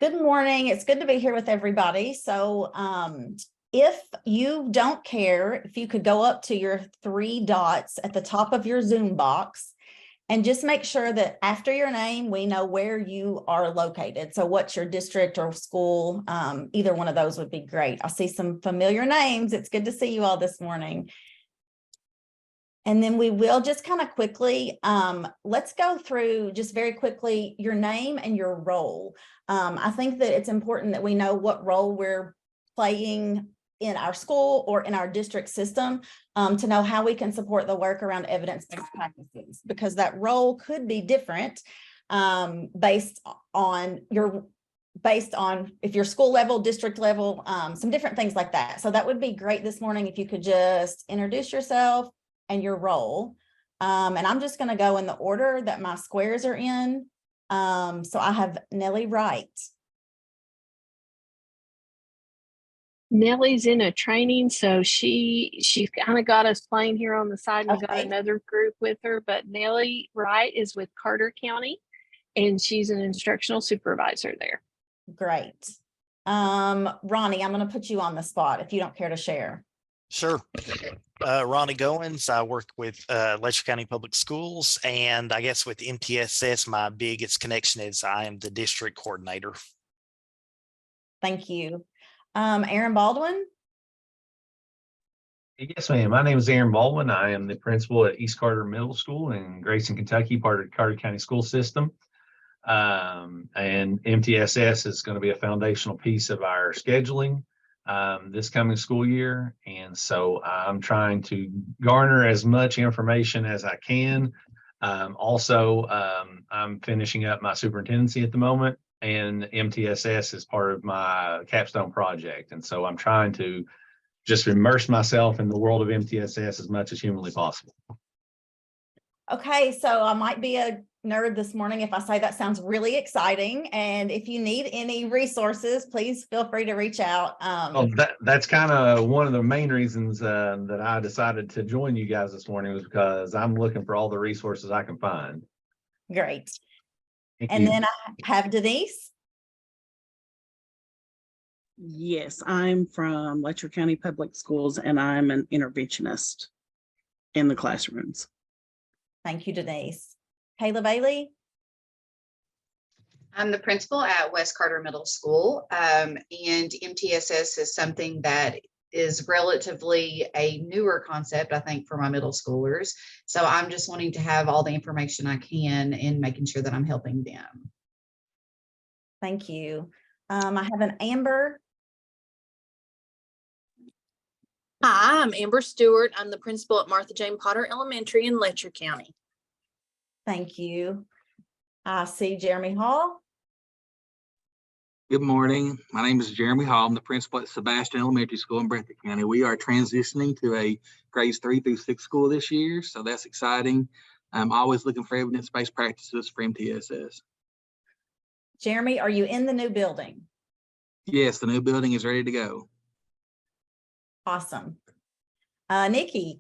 Good morning. It's good to be here with everybody. So if you don't care, if you could go up to your three dots at the top of your Zoom box and just make sure that after your name, we know where you are located. So what's your district or school? Either one of those would be great. I see some familiar names. It's good to see you all this morning. And then we will just kind of quickly, let's go through just very quickly your name and your role. I think that it's important that we know what role we're playing in our school or in our district system to know how we can support the work around evidence-based practices, because that role could be different based on if your school level, district level, some different things like that. So that would be great this morning if you could just introduce yourself and your role. And I'm just going to go in the order that my squares are in. So I have Nellie Wright. Nellie's in a training, so she kind of got us playing here on the side, and we got another group with her. But Nellie Wright is with Carter County, and she's an instructional supervisor there. Great. Ronnie, I'm going to put you on the spot if you don't care to share. Sure. Ronnie Goins. I work with Letcher County Public Schools, and I guess with MTSS, my biggest connection is I am the district coordinator. Thank you. Aaron Baldwin. Yes, ma'am. My name is Aaron Baldwin. I am the principal at East Carter Middle School in Grayson, Kentucky, part of the Carter County School System. And MTSS is going to be a foundational piece of our scheduling this coming school year. And so I'm trying to garner as much information as I can. Also, I'm finishing up my superintendency at the moment, and MTSS is part of my capstone project. And so I'm trying to just immerse myself in the world of MTSS as much as humanly possible. Okay, so I might be a nerd this morning if I say that sounds really exciting. And if you need any resources, please feel free to reach out. Well, that's kind of one of the main reasons that I decided to join you guys this morning, was because I'm looking for all the resources I can find. Great. Thank you. Then I have Denise. Yes, I'm from Letcher County Public Schools, and I'm an interventionist in the classrooms. Thank you, Denise. Kayla Bailey. I'm the principal at West Carter Middle School, and MTSS is something that is relatively a newer concept, I think, for my middle schoolers. So I'm just wanting to have all the information I can and making sure that I'm helping them. Thank you. I have an Amber. Hi, I'm Amber Stewart. I'm the principal at Martha Jane Potter Elementary in Letcher County. Thank you. I see Jeremy Hall. Good morning. My name is Jeremy Hall. I'm the principal at Sebastian Elementary School in Breathitt County. We are transitioning to a grades 3 through 6 school this year, so that's exciting. I'm always looking for evidence-based practices for MTSS. Jeremy, are you in the new building? Yes, the new building is ready to go. Awesome. Nikki.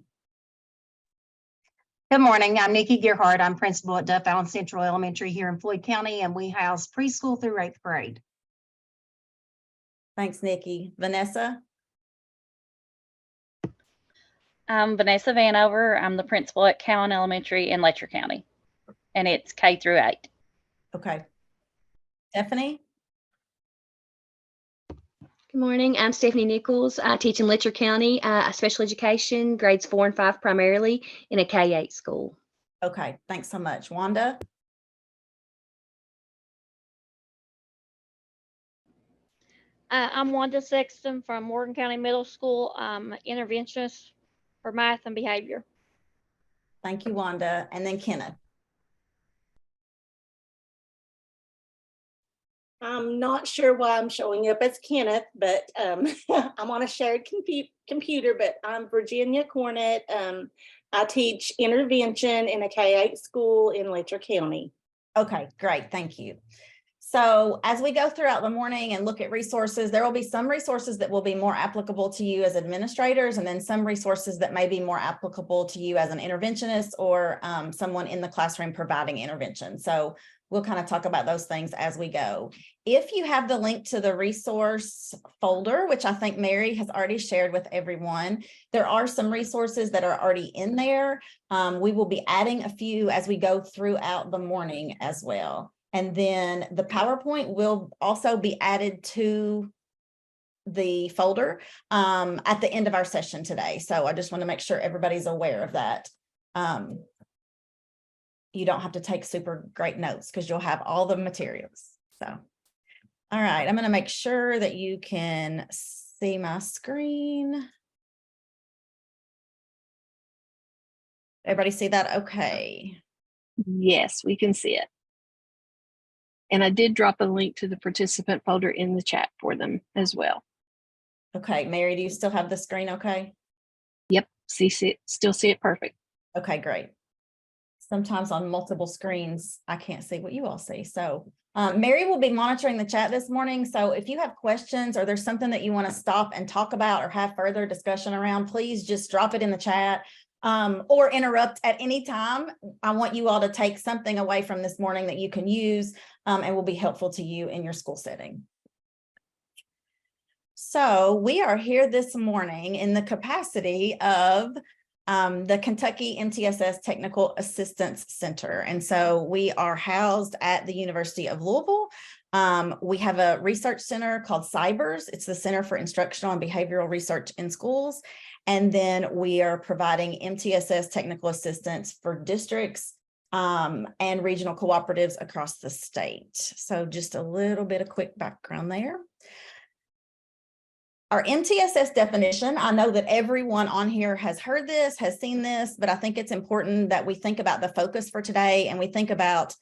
Good morning. I'm Nikki Gerhardt. I'm principal at Duff Allen Central Elementary here in Floyd County, and we house preschool through 8th grade. Thanks, Nikki. Vanessa. I'm Vanessa Vanover. I'm the principal at Cowan Elementary in Letcher County, and it's K through 8. Okay. Stephanie. Good morning. I'm Stephanie Nichols. I teach in Letcher County, special education, grades 4 and 5 primarily, in a K-8 school. Okay, thanks so much. Wanda? I'm Wanda Sexton from Morgan County Middle School. I'm interventionist for math and behavior. Thank you, Wanda. And then Kenneth. I'm not sure why I'm showing up as Kenneth, but I'm on a shared computer, but I'm Virginia Cornett. I teach intervention in a K-8 school in Letcher County. Okay, great. Thank you. So as we go throughout the morning and look at resources, there will be some resources that will be more applicable to you as administrators, and then some resources that may be more applicable to you as an interventionist or someone in the classroom providing intervention. So we'll kind of talk about those things as we go. If you have the link to the resource folder, which I think Mary has already shared with everyone, there are some resources that are already in there. We will be adding a few as we go throughout the morning as well. And then the PowerPoint will also be added to the folder at the end of our session today. So I just want to make sure everybody's aware of that. You don't have to take super great notes because you'll have all the materials. So, all right, I'm going to make sure that you can see my screen. Everybody see that? Okay. Yes, we can see it. And I did drop a link to the participant folder in the chat for them as well. Okay, Mary, do you still have the screen okay? Yep, still see it perfect. Okay, great. Sometimes on multiple screens, I can't see what you all see. So Mary will be monitoring the chat this morning. So if you have questions or there's something that you want to stop and talk about or have further discussion around, please just drop it in the chat or interrupt at any time. I want you all to take something away from this morning that you can use and will be helpful to you in your school setting. So we are here this morning in the capacity of the Kentucky MTSS Technical Assistance Center. And so we are housed at the University of Louisville. We have a research center called CYBERS. It's the Center for Instructional and Behavioral Research in Schools. And then we are providing MTSS technical assistance for districts and regional cooperatives across the state. So just a little bit of quick background there. Our MTSS definition, I know that everyone on here has heard this, has seen this, but I think it's important that we think about the focus for today and we think about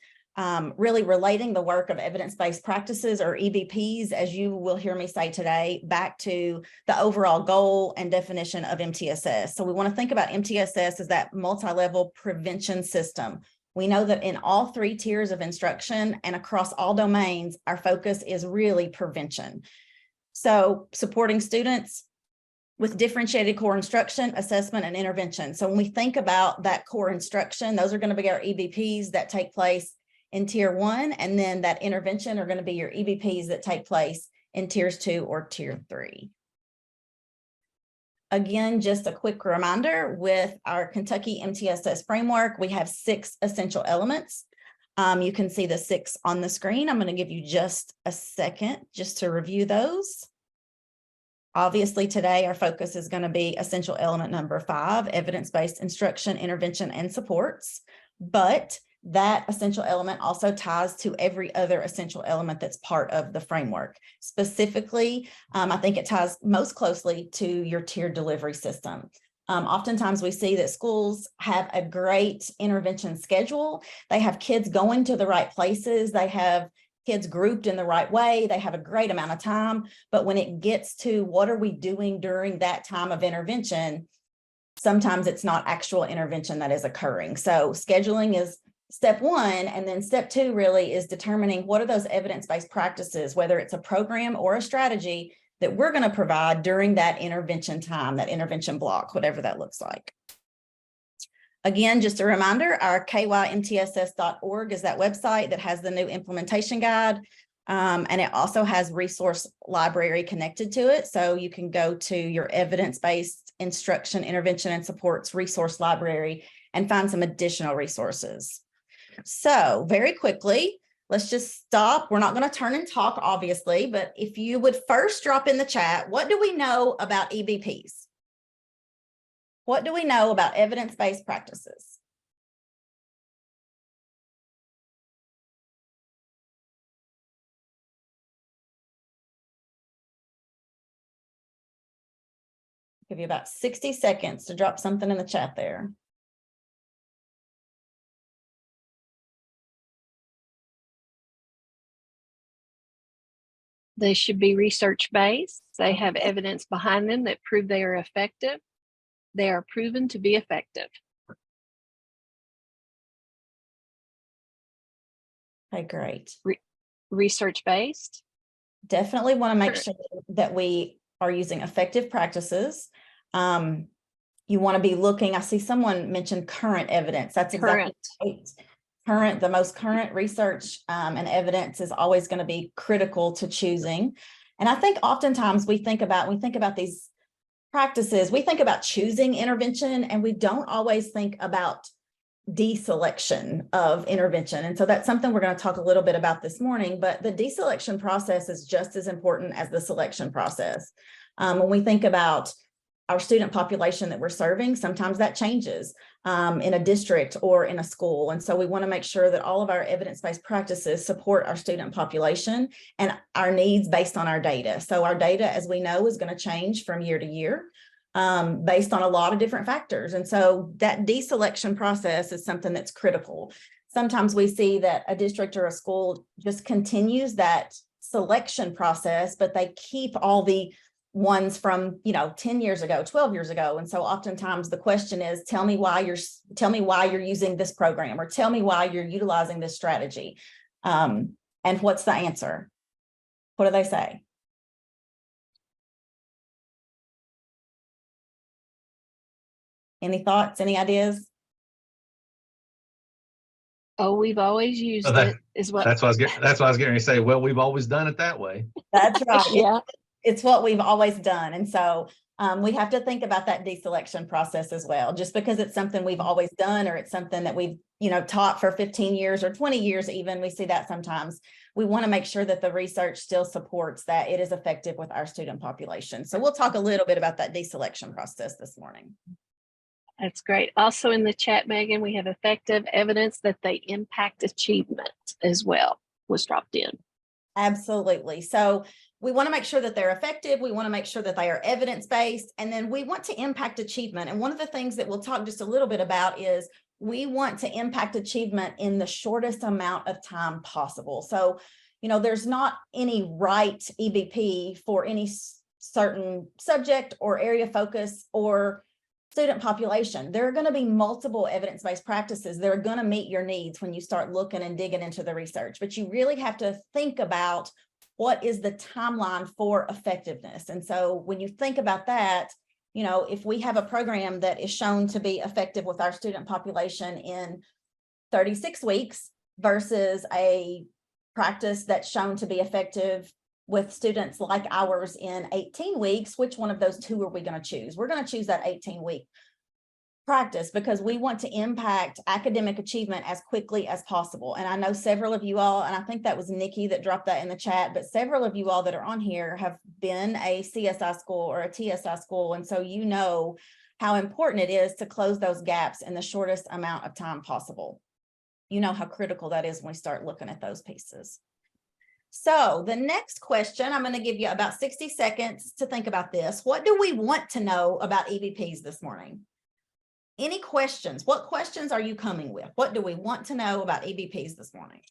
really relating the work of evidence-based practices or EBPs, as you will hear me say today, back to the overall goal and definition of MTSS. So we want to think about MTSS as that multi-level prevention system. We know that in all 3 tiers of instruction and across all domains, our focus is really prevention. So supporting students with differentiated core instruction, assessment, and intervention. So when we think about that core instruction, those are going to be our EBPs that take place in tier 1, and then that intervention are going to be your EBPs that take place in tiers 2 or tier 3. Again, just a quick reminder, with our Kentucky MTSS framework, we have 6 essential elements. You can see the 6 on the screen. I'm going to give you just a second just to review those. Obviously, today our focus is going to be essential element number 5, evidence-based instruction, intervention, and supports. But that essential element also ties to every other essential element that's part of the framework. Specifically, I think it ties most closely to your tiered delivery system. Oftentimes we see that schools have a great intervention schedule. They have kids going to the right places. They have kids grouped in the right way. They have a great amount of time. But when it gets to what are we doing during that time of intervention, sometimes it's not actual intervention that is occurring. So scheduling is step 1. And then step 2 really is determining what are those evidence-based practices, whether it's a program or a strategy that we're going to provide during that intervention time, that intervention block, whatever that looks like. Again, just a reminder, our kymtss.org is that website that has the new implementation guide. And it also has resource library connected to it. So you can go to your evidence-based instruction, intervention, and supports resource library and find some additional resources. So very quickly, let's just stop. We're not going to turn and talk, obviously, but if you would first drop in the chat, what do we know about EBPs? What do we know about evidence-based practices? Give you about 60 seconds to drop something in the chat there. They should be research-based. They have evidence behind them that prove they are effective. They are proven to be effective. Okay, great. Research-based. Definitely want to make sure that we are using effective practices. You want to be looking, I see someone mentioned current evidence. That's exactly right. the most current research and evidence is always going to be critical to choosing. And I think oftentimes we think about these practices, we think about choosing intervention, and we don't always think about deselection of intervention. And so that's something we're going to talk a little bit about this morning, but the deselection process is just as important as the selection process. When we think about our student population that we're serving, sometimes that changes in a district or in a school. And so we want to make sure that all of our evidence-based practices support our student population and our needs based on our data. So our data, as we know, is going to change from year to year based on a lot of different factors. And so that deselection process is something that's critical. Sometimes we see that a district or a school just continues that selection process, but they keep all the ones from 10 years ago, 12 years ago. And so oftentimes the question is, tell me why you're using this program, or tell me why you're utilizing this strategy. And what's the answer? What do they say? Any thoughts, any ideas? Oh, we've always used it is what. That's what I was getting to say. Well, we've always done it that way. That's right. Yeah. It's what we've always done. And so we have to think about that deselection process as well. Just because it's something we've always done, or it's something that we've, taught for 15 years or 20 years even, we see that sometimes. We want to make sure that the research still supports that it is effective with our student population. So we'll talk a little bit about that deselection process this morning. That's great. Also in the chat, Megan, we have effective evidence that they impact achievement as well was dropped in. Absolutely. So we want to make sure that they're effective. We want to make sure that they are evidence-based, and then we want to impact achievement. And one of the things that we'll talk just a little bit about is we want to impact achievement in the shortest amount of time possible. So, there's not any right EBP for any certain subject or area focus or student population. There are going to be multiple evidence-based practices that are going to meet your needs when you start looking and digging into the research, but you really have to think about what is the timeline for effectiveness. And so when you think about that, if we have a program that is shown to be effective with our student population in 36 weeks versus a practice that's shown to be effective with students like ours in 18 weeks, which one of those two are we going to choose? We're going to choose that 18-week practice because we want to impact academic achievement as quickly as possible. And I know several of you all, and I think that was Nikki that dropped that in the chat, but several of you all that are on here have been a CSI school or a TSI school. And so you know how important it is to close those gaps in the shortest amount of time possible. You know how critical that is when we start looking at those pieces. So the next question, I'm going to give you about 60 seconds to think about this. What do we want to know about EBPs this morning? Any questions? What questions are you coming with? What do we want to know about EBPs this morning?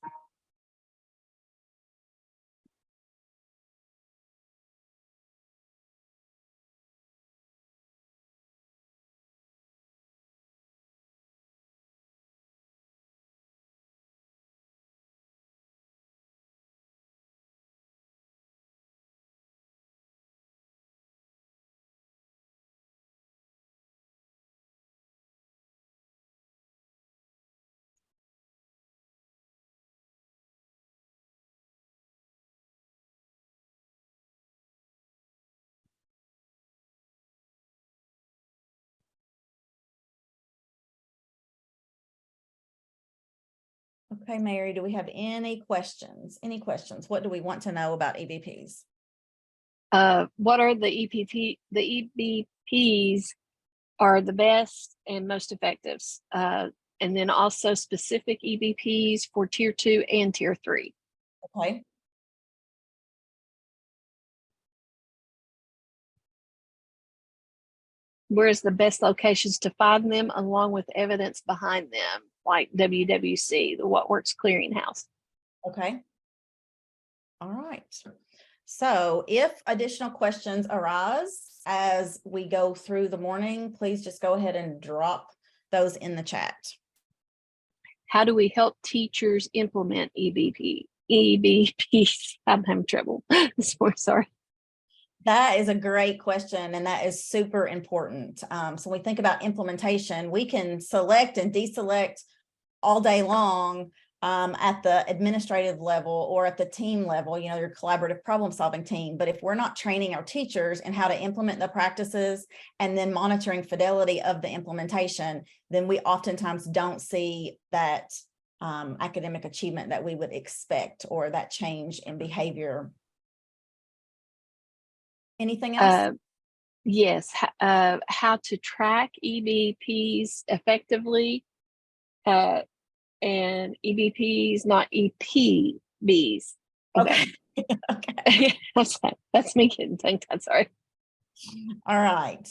Okay, Mary, do we have any questions? Any questions? What do we want to know about EBPs? What are the EBPs are the best and most effective? And then also specific EBPs for tier 2 and tier 3. Okay. Where's the best locations to find them along with evidence behind them, like WWC, the What Works Clearinghouse? Okay. All right. So if additional questions arise as we go through the morning, please just go ahead and drop those in the chat. How do we help teachers implement EBPs? I'm having trouble. Sorry. That is a great question, and that is super important. So when we think about implementation, we can select and deselect all day long at the administrative level or at the team level, you know, your collaborative problem solving team. But if we're not training our teachers in how to implement the practices and then monitoring fidelity of the implementation, then we oftentimes don't see that academic achievement that we would expect or that change in behavior. Anything else? Yes, how to track EBPs effectively, and EBPs, not EPBs. Okay. Okay. That's me getting tongue-tied, sorry. All right.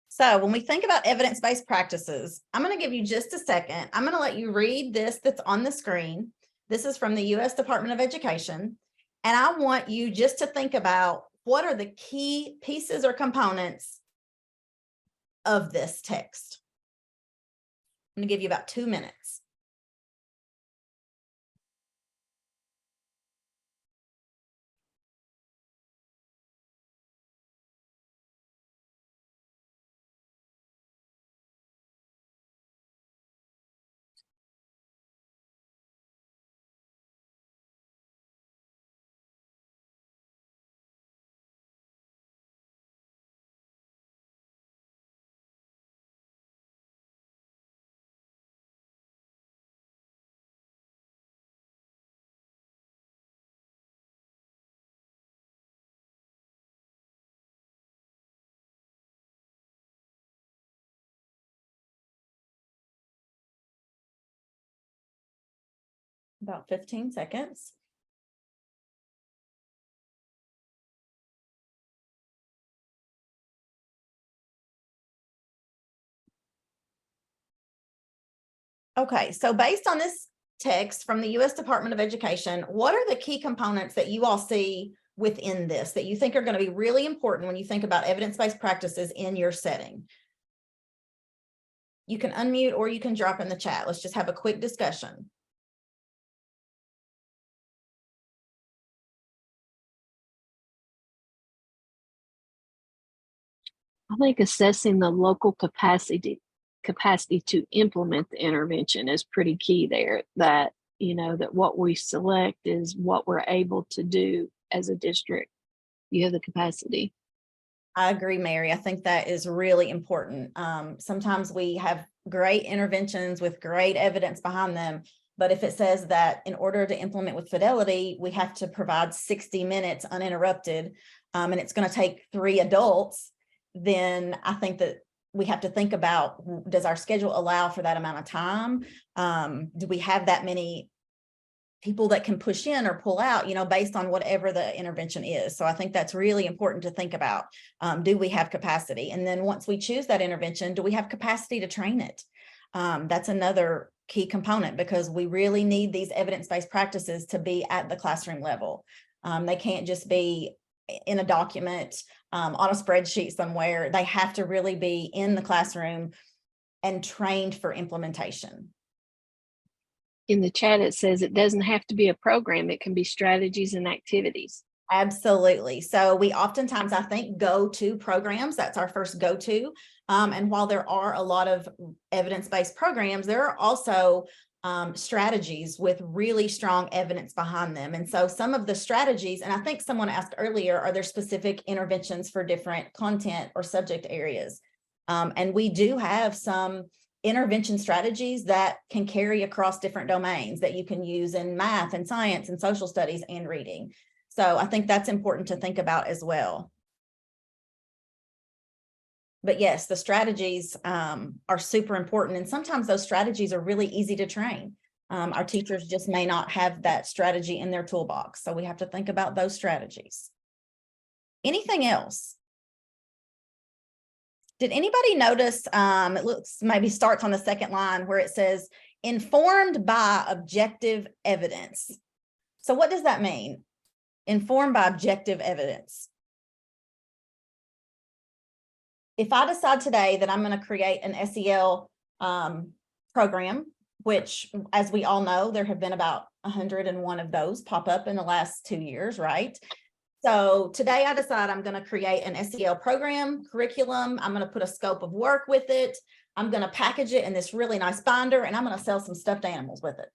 So when we think about evidence-based practices, I'm going to give you just a second. I'm going to let you read this that's on the screen. This is from the U.S. Department of Education. And I want you just to think about what are the key pieces or components of this text. I'm going to give you about 2 minutes. About 15 seconds. Okay, so based on this text from the U.S. Department of Education, what are the key components that you all see within this that you think are going to be really important when you think about evidence-based practices in your setting? You can unmute or you can drop in the chat. Let's just have a quick discussion. I think assessing the local capacity to implement the intervention is pretty key there. That, you know, that what we select is what we're able to do as a district. You have the capacity. I agree, Mary. I think that is really important. Sometimes we have great interventions with great evidence behind them, but if it says that in order to implement with fidelity, we have to provide 60 minutes uninterrupted, and it's going to take 3 adults, then I think that we have to think about, does our schedule allow for that amount of time? Do we have that many people that can push in or pull out, you know, based on whatever the intervention is? So I think that's really important to think about. Do we have capacity? And then once we choose that intervention, do we have capacity to train it? That's another key component, because we really need these evidence-based practices to be at the classroom level. They can't just be in a document on a spreadsheet somewhere. They have to really be in the classroom and trained for implementation. In the chat, it says it doesn't have to be a program. It can be strategies and activities. Absolutely. So we oftentimes, I think, go to programs. That's our first go-to. And while there are a lot of evidence-based programs, there are also strategies with really strong evidence behind them. And so some of the strategies, and I think someone asked earlier, are there specific interventions for different content or subject areas? And we do have some intervention strategies that can carry across different domains that you can use in math and science and social studies and reading. So I think that's important to think about as well. But yes, the strategies are super important. And sometimes those strategies are really easy to train. Our teachers just may not have that strategy in their toolbox. So we have to think about those strategies. Anything else? Did anybody notice, it looks maybe starts on the second line where it says informed by objective evidence. So what does that mean? Informed by objective evidence. If I decide today that I'm going to create an SEL program, which, as we all know, there have been about 101 of those pop up in the last 2 years, right? So today I decide I'm going to create an SEL program, curriculum. I'm going to put a scope of work with it. I'm going to package it in this really nice binder and I'm going to sell some stuffed animals with it.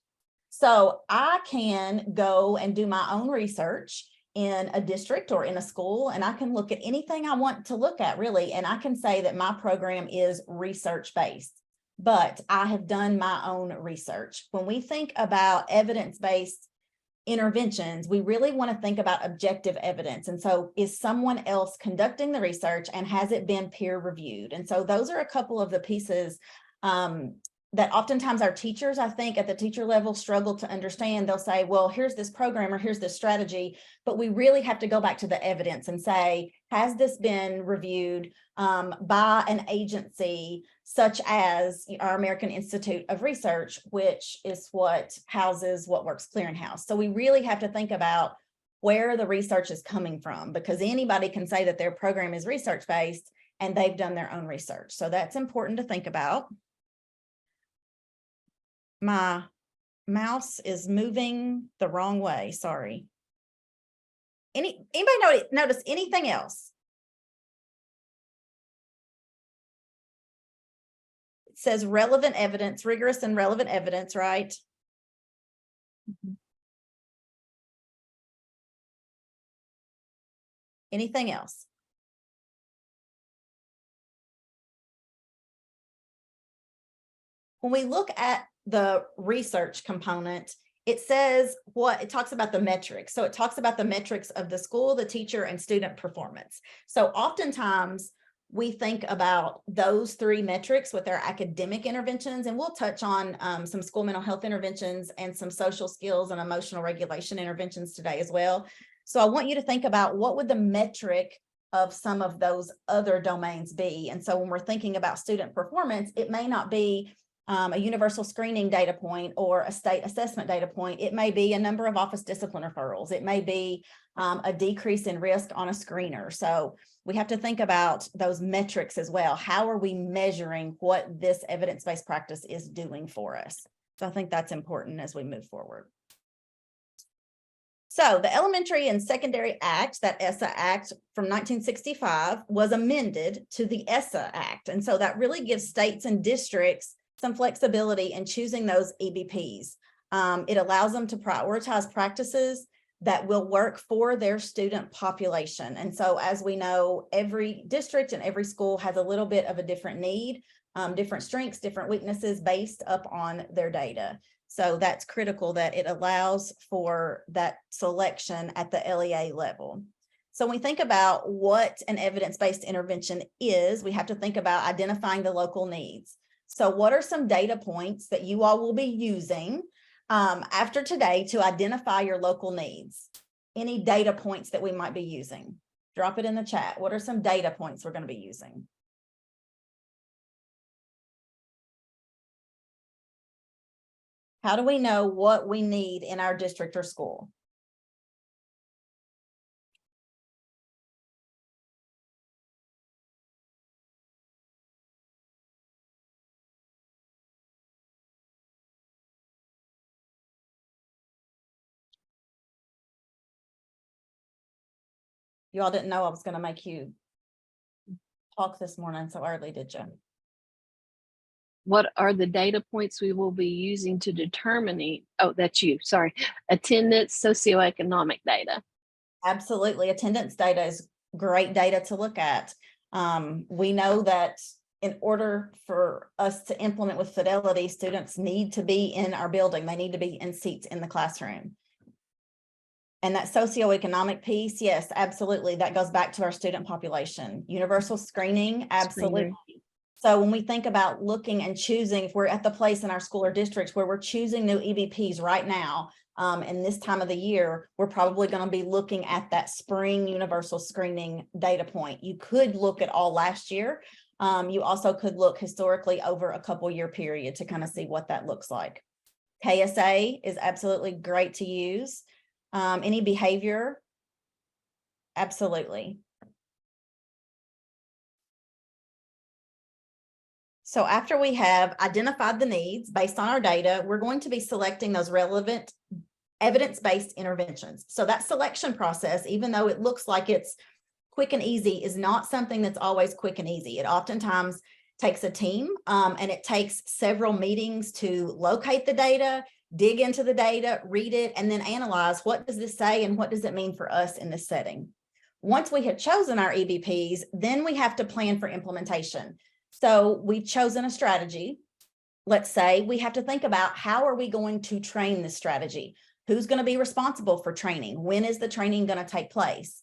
So I can go and do my own research in a district or in a school, and I can look at anything I want to look at really. And I can say that my program is research-based, but I have done my own research. When we think about evidence-based interventions, we really want to think about objective evidence. And so is someone else conducting the research and has it been peer reviewed? And so those are a couple of the pieces that oftentimes our teachers, I think at the teacher level, struggle to understand. They'll say, well, here's this program or here's this strategy, but we really have to go back to the evidence and say, has this been reviewed by an agency such as our American Institute of Research, which is what houses What Works Clearinghouse. So we really have to think about where the research is coming from, because anybody can say that their program is research-based and they've done their own research. So that's important to think about. My mouse is moving the wrong way, sorry. Anybody notice anything else? It says relevant evidence, rigorous and relevant evidence, right? Mm-hmm. Anything else? When we look at the research component, it says it talks about the metrics. So it talks about the metrics of the school, the teacher, and student performance. So oftentimes we think about those three metrics with our academic interventions, and we'll touch on some school mental health interventions and some social skills and emotional regulation interventions today as well. So I want you to think about what would the metric of some of those other domains be. And so when we're thinking about student performance, it may not be a universal screening data point or a state assessment data point. It may be a number of office discipline referrals. It may be a decrease in risk on a screener. So we have to think about those metrics as well. How are we measuring what this evidence-based practice is doing for us? So I think that's important as we move forward. So the Elementary and Secondary Act, that ESSA Act from 1965, was amended to the ESSA Act. And so that really gives states and districts some flexibility in choosing those EBPs. It allows them to prioritize practices that will work for their student population. And so as we know, every district and every school has a little bit of a different need, different strengths, different weaknesses based up on their data. So that's critical that it allows for that selection at the LEA level. So when we think about what an evidence-based intervention is, we have to think about identifying the local needs. So what are some data points that you all will be using after today to identify your local needs? Any data points that we might be using? Drop it in the chat. What are some data points we're going to be using? How do we know what we need in our district or school? You all didn't know I was going to make you talk this morning so early, did you? What are the data points we will be using to determine, attendance, socioeconomic data? Absolutely. Attendance data is great data to look at. We know that in order for us to implement with fidelity, students need to be in our building. They need to be in seats in the classroom. And that socioeconomic piece, yes, absolutely. That goes back to our student population. Universal screening, absolutely. So when we think about looking and choosing, if we're at the place in our school or districts where we're choosing new EBPs right now, in this time of the year, we're probably going to be looking at that spring universal screening data point. You could look at all last year. You also could look historically over a couple year period to kind of see what that looks like. KSA is absolutely great to use. Any behavior? Absolutely. So after we have identified the needs based on our data, we're going to be selecting those relevant evidence-based interventions. So that selection process, even though it looks like it's quick and easy, is not something that's always quick and easy. It oftentimes takes a team, and it takes several meetings to locate the data, dig into the data, read it, and then analyze what does this say and what does it mean for us in this setting. Once we have chosen our EBPs, then we have to plan for implementation. So we've chosen a strategy. Let's say we have to think about how are we going to train this strategy? Who's going to be responsible for training? When is the training going to take place?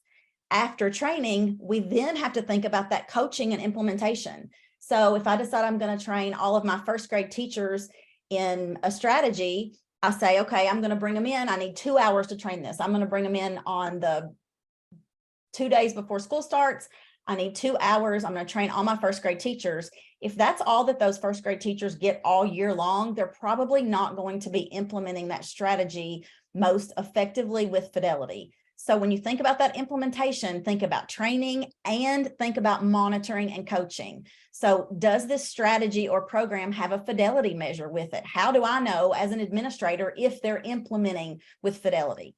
After training, we then have to think about that coaching and implementation. So if I decide I'm going to train all of my first grade teachers in a strategy, I say, okay, I'm going to bring them in. I need 2 hours to train this. I'm going to bring them in on the 2 days before school starts. I need 2 hours. I'm going to train all my first grade teachers. If that's all that those first grade teachers get all year long, they're probably not going to be implementing that strategy most effectively with fidelity. So when you think about that implementation, think about training and think about monitoring and coaching. So does this strategy or program have a fidelity measure with it? How do I know as an administrator if they're implementing with fidelity?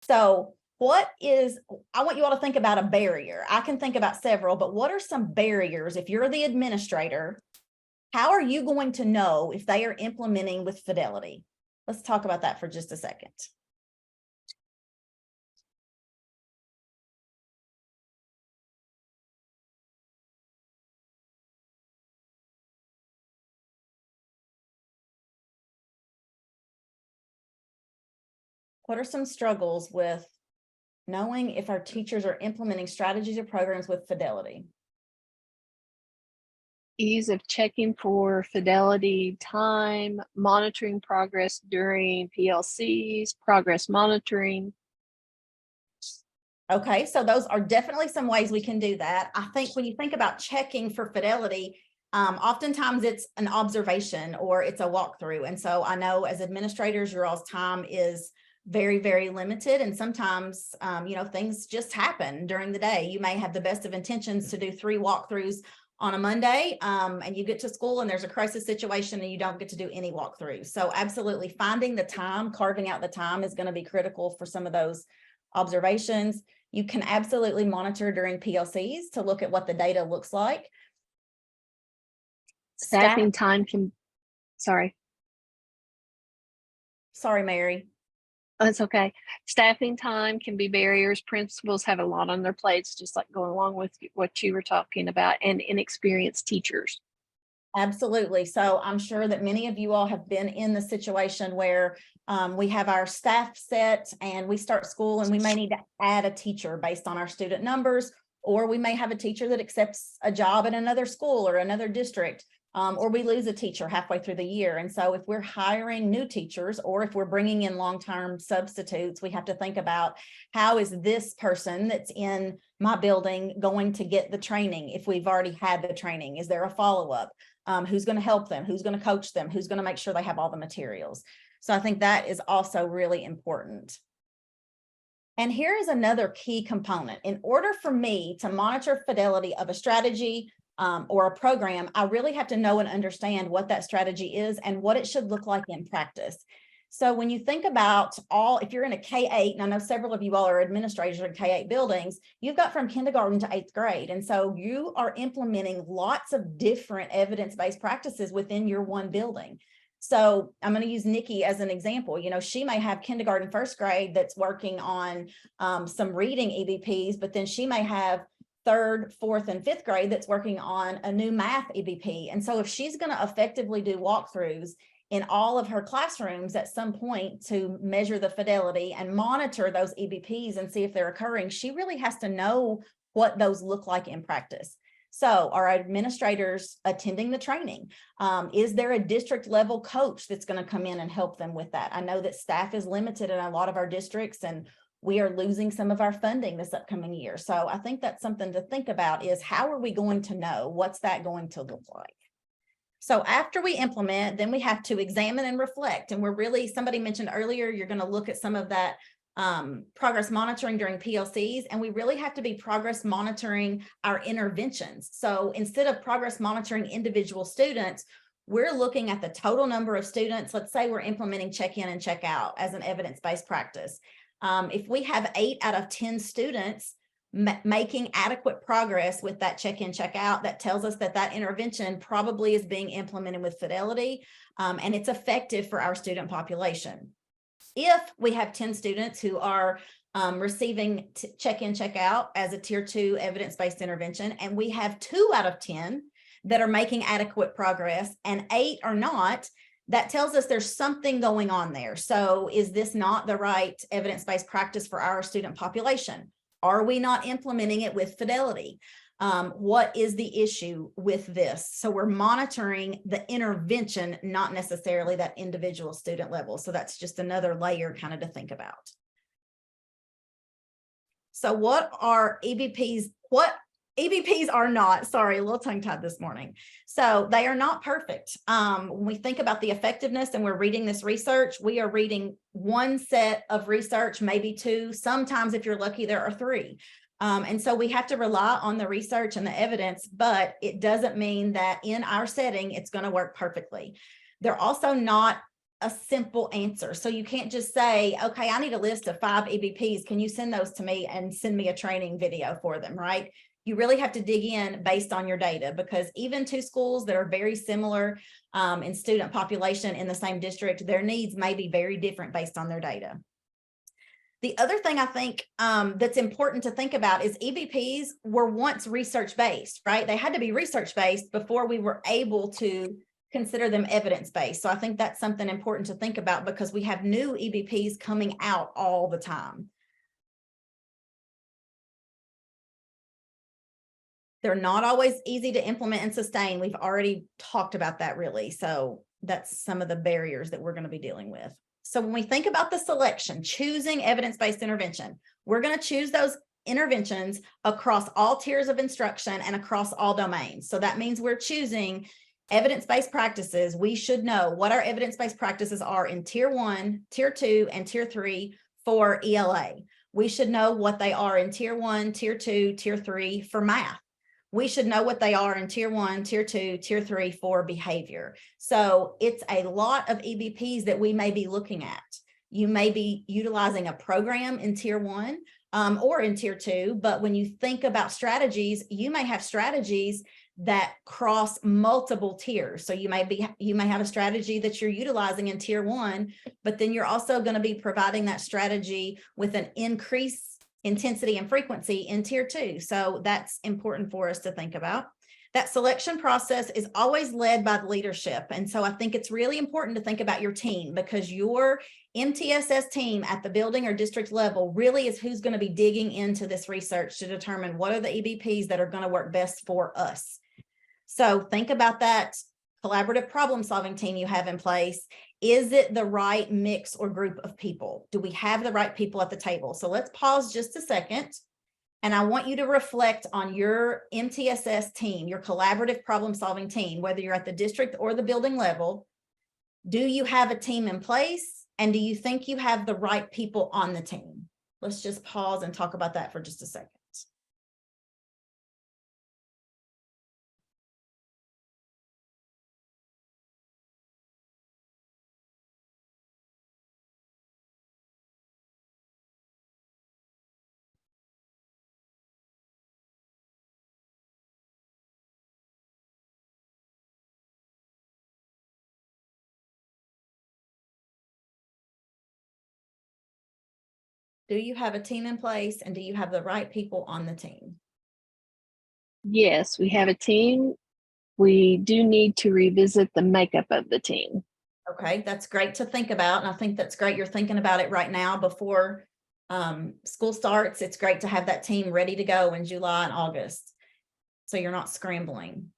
So I want you all to think about a barrier. I can think about several, but what are some barriers? If you're the administrator, how are you going to know if they are implementing with fidelity? Let's talk about that for just a second. What are some struggles with knowing if our teachers are implementing strategies or programs with fidelity? Ease of checking for fidelity, time, monitoring progress during PLCs, progress monitoring. Okay, so those are definitely some ways we can do that. I think when you think about checking for fidelity, oftentimes it's an observation or it's a walkthrough. And so I know as administrators, your all's time is very, very limited. And sometimes, things just happen during the day. You may have the best of intentions to do 3 walkthroughs on a Monday, and you get to school and there's a crisis situation and you don't get to do any walkthroughs. So absolutely finding the time, carving out the time is going to be critical for some of those observations. You can absolutely monitor during PLCs to look at what the data looks like. Staffing time can, sorry, Mary. That's okay. Staffing time can be barriers. Principals have a lot on their plates, just like going along with what you were talking about, and inexperienced teachers. Absolutely. So I'm sure that many of you all have been in the situation where we have our staff set and we start school and we may need to add a teacher based on our student numbers, or we may have a teacher that accepts a job at another school or another district. Or we lose a teacher halfway through the year. And so if we're hiring new teachers or if we're bringing in long-term substitutes, we have to think about how is this person that's in my building going to get the training if we've already had the training? Is there a follow-up? Who's going to help them? Who's going to coach them? Who's going to make sure they have all the materials? So I think that is also really important. And here is another key component. In order for me to monitor fidelity of a strategy, or a program, I really have to know and understand what that strategy is and what it should look like in practice. So when you think about if you're in a K-8, and I know several of you all are administrators in K-8 buildings, you've got from kindergarten to 8th grade. And so you are implementing lots of different evidence-based practices within your one building. So I'm going to use Nikki as an example. She may have kindergarten, 1st grade that's working on some reading EBPs, but then she may have 3rd, 4th, and 5th grade that's working on a new math EBP. And so if she's going to effectively do walkthroughs in all of her classrooms at some point to measure the fidelity and monitor those EBPs and see if they're occurring, she really has to know what those look like in practice. So are administrators attending the training? Is there a district level coach that's going to come in and help them with that? I know that staff is limited in a lot of our districts and we are losing some of our funding this upcoming year. So I think that's something to think about is how are we going to know what's that going to look like? So after we implement, then we have to examine and reflect. And somebody mentioned earlier, you're going to look at some of that progress monitoring during PLCs, and we really have to be progress monitoring our interventions. So instead of progress monitoring individual students, we're looking at the total number of students. Let's say we're implementing check-in and check-out as an evidence-based practice. If we have 8 out of 10 students making adequate progress with that check-in, check-out, that tells us that that intervention probably is being implemented with fidelity, and it's effective for our student population. If we have 10 students who are receiving check-in, check-out as a tier 2 evidence-based intervention, and we have 2 out of 10 that are making adequate progress and 8 are not, that tells us there's something going on there. So is this not the right evidence-based practice for our student population? Are we not implementing it with fidelity? What is the issue with this? So we're monitoring the intervention, not necessarily that individual student level. So that's just another layer kind of to think about. So what are EBPs? What EBPs are not, sorry, a little tongue-tied this morning. So they are not perfect. When we think about the effectiveness and we're reading this research, we are reading one set of research, maybe 2. Sometimes if you're lucky, there are 3. And so we have to rely on the research and the evidence, but it doesn't mean that in our setting, it's going to work perfectly. They're also not a simple answer. So you can't just say, okay, I need a list of 5 EBPs. Can you send those to me and send me a training video for them, right? You really have to dig in based on your data, because even 2 schools that are very similar in student population in the same district, their needs may be very different based on their data. The other thing I think that's important to think about is EBPs were once research-based, right? They had to be research-based before we were able to consider them evidence-based. So I think that's something important to think about, because we have new EBPs coming out all the time. They're not always easy to implement and sustain. We've already talked about that really. So that's some of the barriers that we're going to be dealing with. So when we think about the selection, choosing evidence-based intervention, we're going to choose those interventions across all tiers of instruction and across all domains. So that means we're choosing evidence-based practices. We should know what our evidence-based practices are in tier 1, tier 2, and tier 3 for ELA. We should know what they are in tier 1, tier 2, tier 3 for math. We should know what they are in tier 1, tier 2, tier 3 for behavior. So it's a lot of EBPs that we may be looking at. You may be utilizing a program in tier 1 or in tier 2, but when you think about strategies, you may have strategies that cross multiple tiers. So you may have a strategy that you're utilizing in tier 1, but then you're also going to be providing that strategy with an increased intensity and frequency in tier 2. So that's important for us to think about. That selection process is always led by the leadership. And so I think it's really important to think about your team, because your MTSS team at the building or district level really is who's going to be digging into this research to determine what are the EBPs that are going to work best for us. So think about that collaborative problem solving team you have in place. Is it the right mix or group of people? Do we have the right people at the table? So let's pause just a second. And I want you to reflect on your MTSS team, your collaborative problem solving team, whether you're at the district or the building level. Do you have a team in place? And do you think you have the right people on the team? Let's just pause and talk about that for just a second. Do you have a team in place, and do you have the right people on the team? Yes, we have a team. We do need to revisit the makeup of the team. Okay, that's great to think about. And I think that's great you're thinking about it right now before school starts. It's great to have that team ready to go in July and August, so you're not scrambling.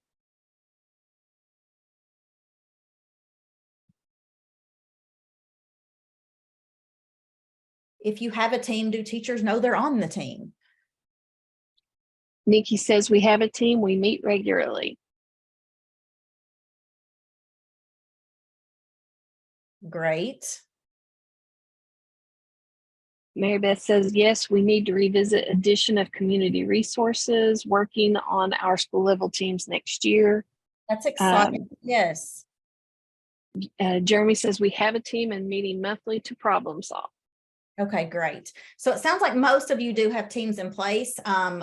If you have a team, do teachers know they're on the team? Nikki says we have a team. We meet regularly. Great. Mary Beth says, yes, we need to revisit addition of community resources, working on our school level teams next year. That's exciting. Yes. Jeremy says we have a team and meeting monthly to problem solve. Okay, great. So it sounds like most of you do have teams in place.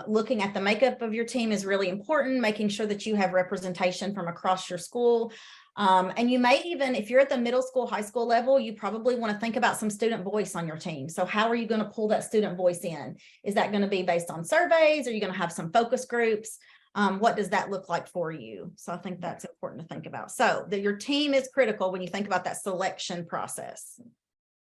Looking at the makeup of your team is really important, making sure that you have representation from across your school. And you may even, if you're at the middle school, high school level, you probably want to think about some student voice on your team. So how are you going to pull that student voice in? Is that going to be based on surveys? Are you going to have some focus groups? What does that look like for you? So I think that's important to think about. So that your team is critical when you think about that selection process.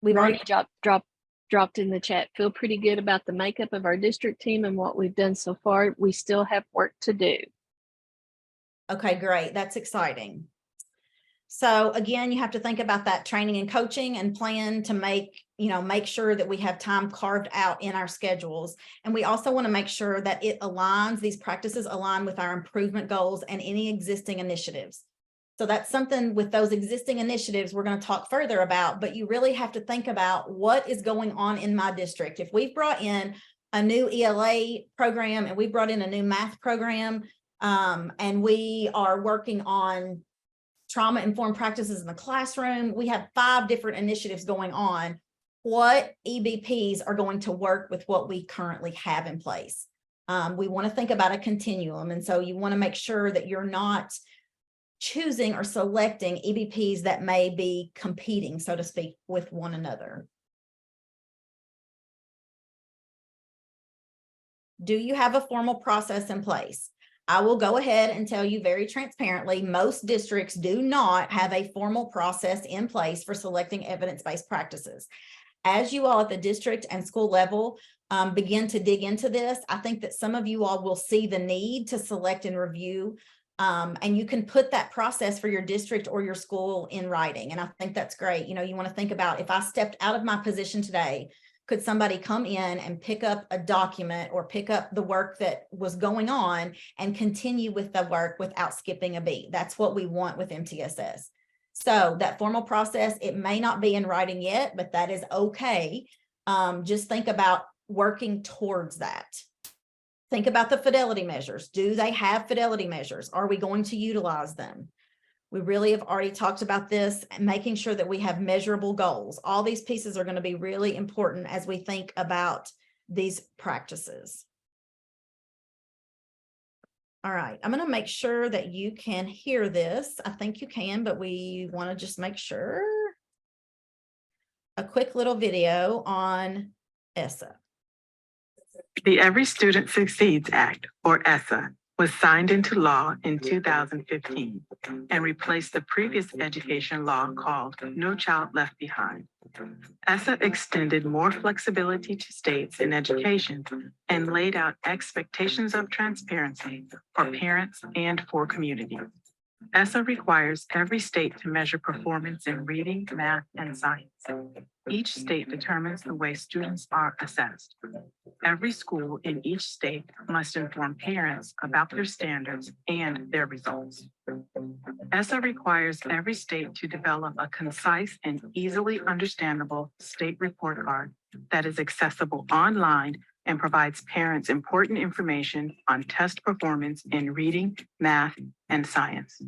We've already dropped in the chat. Feel pretty good about the makeup of our district team and what we've done so far. We still have work to do. Okay, great. That's exciting. So again, you have to think about that training and coaching and plan to make sure that we have time carved out in our schedules. And we also want to make sure that it aligns, these practices align with our improvement goals and any existing initiatives. So that's something with those existing initiatives we're going to talk further about, but you really have to think about what is going on in my district. If we've brought in a new ELA program and we brought in a new math program, and we are working on trauma-informed practices in the classroom, we have 5 different initiatives going on. What EBPs are going to work with what we currently have in place? We want to think about a continuum. And so you want to make sure that you're not choosing or selecting EBPs that may be competing, so to speak, with one another. Do you have a formal process in place? I will go ahead and tell you very transparently, most districts do not have a formal process in place for selecting evidence-based practices. As you all at the district and school level begin to dig into this, I think that some of you all will see the need to select and review, and you can put that process for your district or your school in writing. And I think that's great. You want to think about, if I stepped out of my position today, could somebody come in and pick up a document or pick up the work that was going on and continue with the work without skipping a beat? That's what we want with MTSS. So that formal process, it may not be in writing yet, but that is okay. Just think about working towards that. Think about the fidelity measures. Do they have fidelity measures? Are we going to utilize them? We really have already talked about this, and making sure that we have measurable goals. All these pieces are going to be really important as we think about these practices. All right, I'm going to make sure that you can hear this. I think you can, but we want to just make sure. A quick little video on ESSA. The Every Student Succeeds Act, or ESSA, was signed into law in 2015 and replaced the previous education law called No Child Left Behind. ESSA extended more flexibility to states in education and laid out expectations of transparency for parents and for communities. ESSA requires every state to measure performance in reading, math, and science. Each state determines the way students are assessed. Every school in each state must inform parents about their standards and their results. ESSA requires every state to develop a concise and easily understandable state report card that is accessible online and provides parents important information on test performance in reading, math, and science.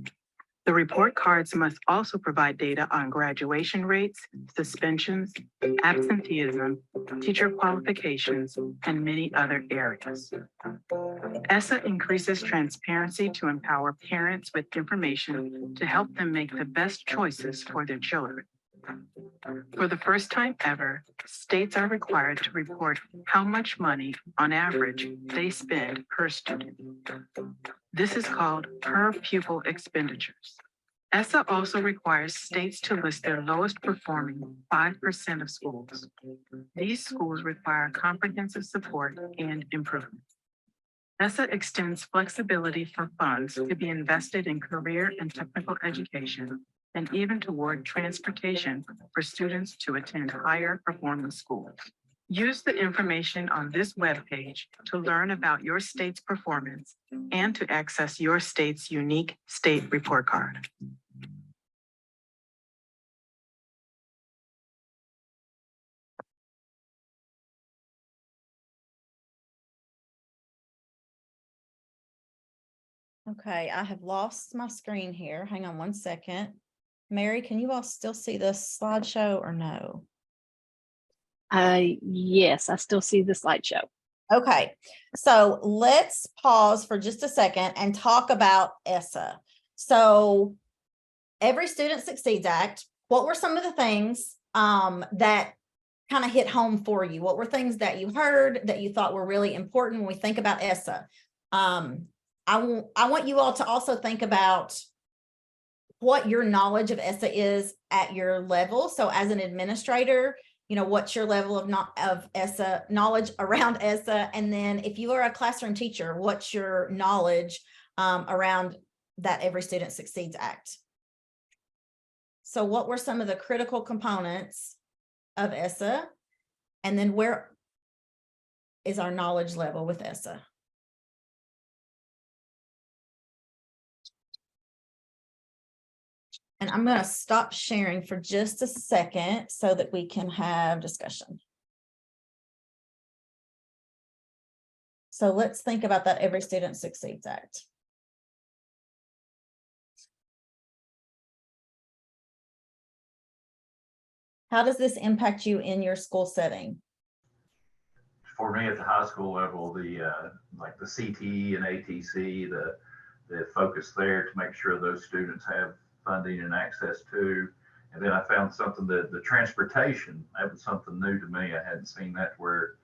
The report cards must also provide data on graduation rates, suspensions, absenteeism, teacher qualifications, and many other areas. ESSA increases transparency to empower parents with information to help them make the best choices for their children. For the first time ever, states are required to report how much money, on average, they spend per student. This is called per pupil expenditures. ESSA also requires states to list their lowest performing 5% of schools. These schools require comprehensive support and improvement. ESSA extends flexibility for funds to be invested in career and technical education, and even toward transportation for students to attend higher performing schools. Use the information on this webpage to learn about your state's performance and to access your state's unique state report card. Okay, I have lost my screen here. Hang on one second. Mary, can you all still see the slideshow or no? Yes, I still see the slideshow. Okay, so let's pause for just a second and talk about ESSA. So Every Student Succeeds Act, what were some of the things that kind of hit home for you? What were things that you heard that you thought were really important when we think about ESSA? I want you all to also think about what your knowledge of ESSA is at your level. So as an administrator, you know, what's your level of ESSA knowledge around ESSA? And then if you are a classroom teacher, what's your knowledge around that Every Student Succeeds Act? So what were some of the critical components of ESSA? And then where is our knowledge level with ESSA? And I'm going to stop sharing for just a second so that we can have discussion. So let's think about that Every Student Succeeds Act. How does this impact you in your school setting? For me at the high school level, like the CTE and ATC, the focus there to make sure those students have funding and access to. And then I found something that the transportation, that was something new to me. I hadn't seen that where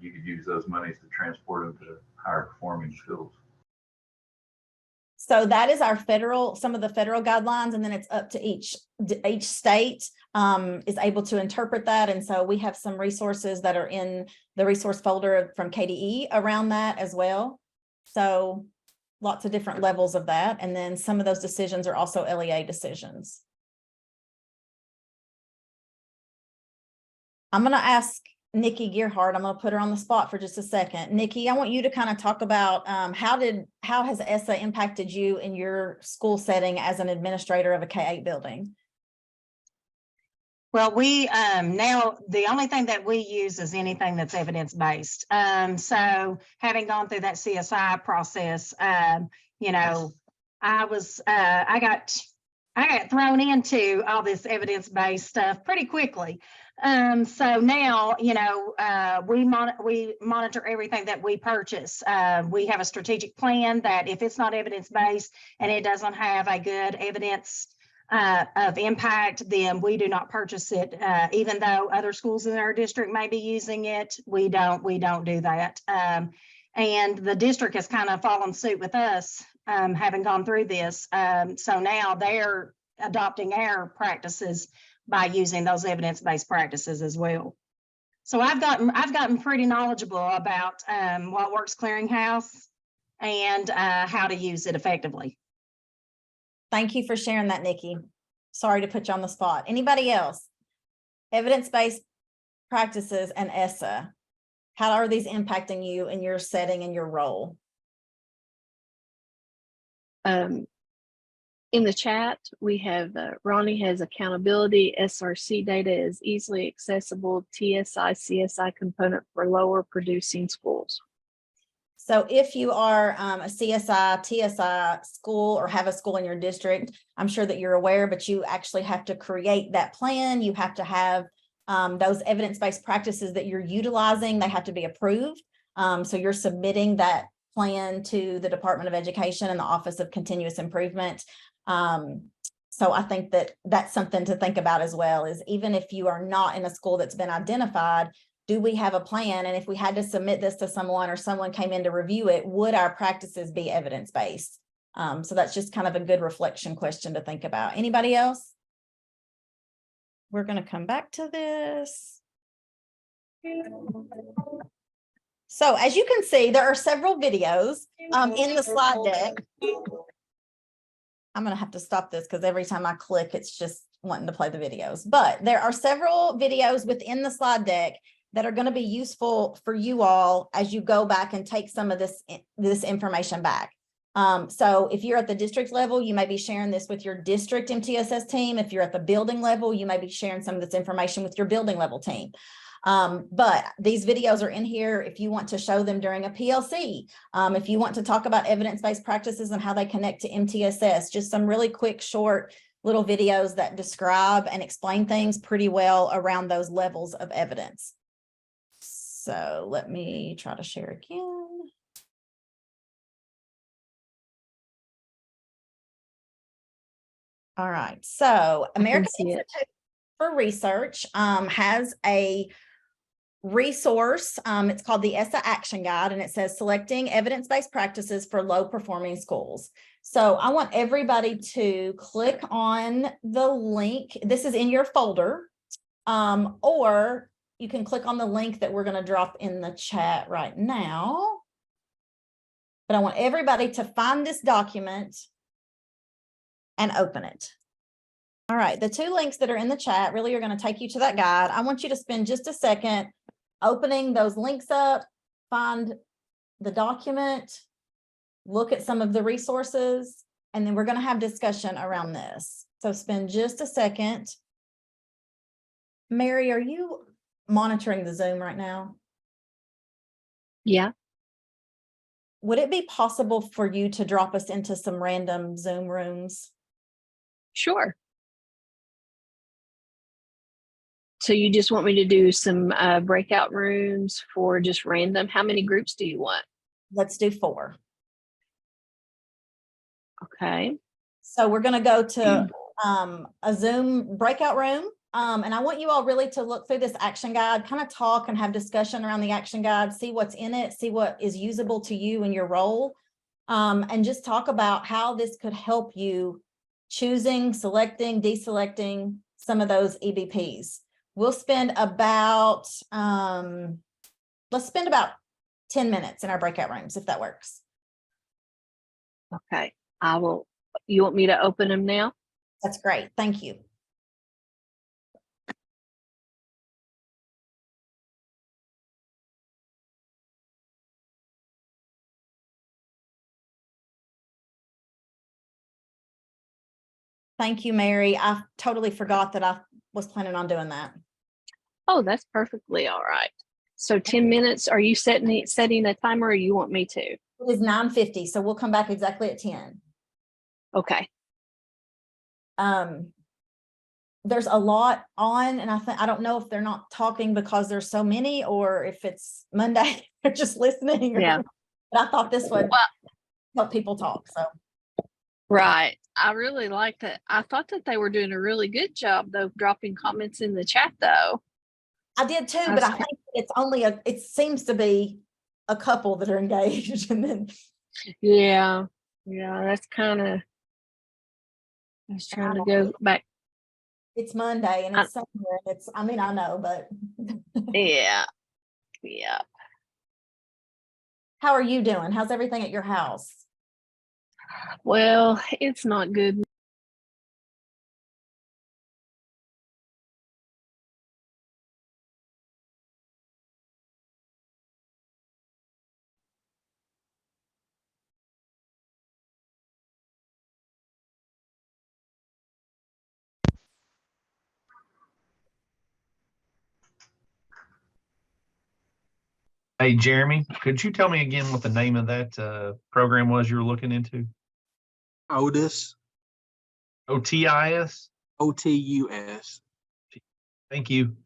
you could use those monies to transport them to higher performing schools. So that is our some of the federal guidelines, and then it's up to each state is able to interpret that. And so we have some resources that are in the resource folder from KDE around that as well. So lots of different levels of that. And then some of those decisions are also LEA decisions. I'm going to ask Nikki Gearhart, I'm going to put her on the spot for just a second. Nikki, I want you to kind of talk about how has ESSA impacted you in your school setting as an administrator of a K-8 building? Well, we now the only thing that we use is anything that's evidence-based. So having gone through that CSI process, you know, I got thrown into all this evidence-based stuff pretty quickly. So now, you know, we monitor everything that we purchase. We have a strategic plan that if it's not evidence-based and it doesn't have a good evidence of impact, then we do not purchase it. Even though other schools in our district may be using it, we don't do that. And the district has kind of followed suit with us, having gone through this. So now they're adopting our practices by using those evidence-based practices as well. So I've gotten pretty knowledgeable about what Works Clearinghouse and how to use it effectively. Thank you for sharing that, Nikki. Sorry to put you on the spot. Anybody else? Evidence-based practices and ESSA. How are these impacting you in your setting and your role? In the chat, we have Ronnie has accountability. SRC data is easily accessible. TSI, CSI component for lower producing schools. So if you are a CSI, TSI school or have a school in your district, I'm sure that you're aware, but you actually have to create that plan. You have to have those evidence-based practices that you're utilizing. They have to be approved. So you're submitting that plan to the Department of Education and the Office of Continuous Improvement. So I think that that's something to think about as well, is even if you are not in a school that's been identified, do we have a plan? And if we had to submit this to someone or someone came in to review it, would our practices be evidence-based? So that's just kind of a good reflection question to think about. Anybody else? We're going to come back to this. So as you can see, there are several videos in the slide deck. I'm going to have to stop this because every time I click, it's just wanting to play the videos. But there are several videos within the slide deck that are going to be useful for you all as you go back and take some of this information back. So if you're at the district level, you may be sharing this with your district MTSS team. If you're at the building level, you may be sharing some of this information with your building level team. But these videos are in here if you want to show them during a PLC, if you want to talk about evidence-based practices and how they connect to MTSS, just some really quick, short little videos that describe and explain things pretty well around those levels of evidence. So let me try to share again. All right, so American Institute for Research has a resource. It's called the ESSA Action Guide, and it says selecting evidence-based practices for low-performing schools. So I want everybody to click on the link. This is in your folder, or you can click on the link that we're going to drop in the chat right now. But I want everybody to find this document and open it. All right, the two links that are in the chat really are going to take you to that guide. I want you to spend just a second opening those links up, find the document, look at some of the resources, and then we're going to have discussion around this. So spend just a second. Mary, are you monitoring the Zoom right now? Yeah. Would it be possible for you to drop us into some random Zoom rooms? Sure. So you just want me to do some breakout rooms for just random? How many groups do you want? Let's do 4. Okay. So we're going to go to a Zoom breakout room. And I want you all really to look through this action guide, kind of talk and have discussion around the action guide, see what's in it, see what is usable to you in your role, and just talk about how this could help you choosing, selecting, deselecting some of those EBPs. We'll spend about, let's spend about 10 minutes in our breakout rooms, if that works. Okay, I will. You want me to open them now? That's great. Thank you. Thank you, Mary. I totally forgot that I was planning on doing that. Oh, that's perfectly all right. So 10 minutes, are you setting a timer or you want me to? It is 9:50, so we'll come back exactly at 10. Okay. There's a lot on, and I don't know if they're not talking because there's so many, or if it's Monday, they're just listening. Yeah. But I thought this would help people talk. So. Right. I really liked it. I thought that they were doing a really good job, though, dropping comments in the chat, though. I did too, but I think it's only it seems to be a couple that are engaged, and then. Yeah. Yeah, that's kind of. I was trying to go back. It's Monday and it's somewhere. I mean, I know, but. Yeah. Yeah. How are you doing? How's everything at your house? Well, it's not good. Hey, Jeremy, could you tell me again what the name of that program was you were looking into? Otis. OTIS? OTUS. Thank you.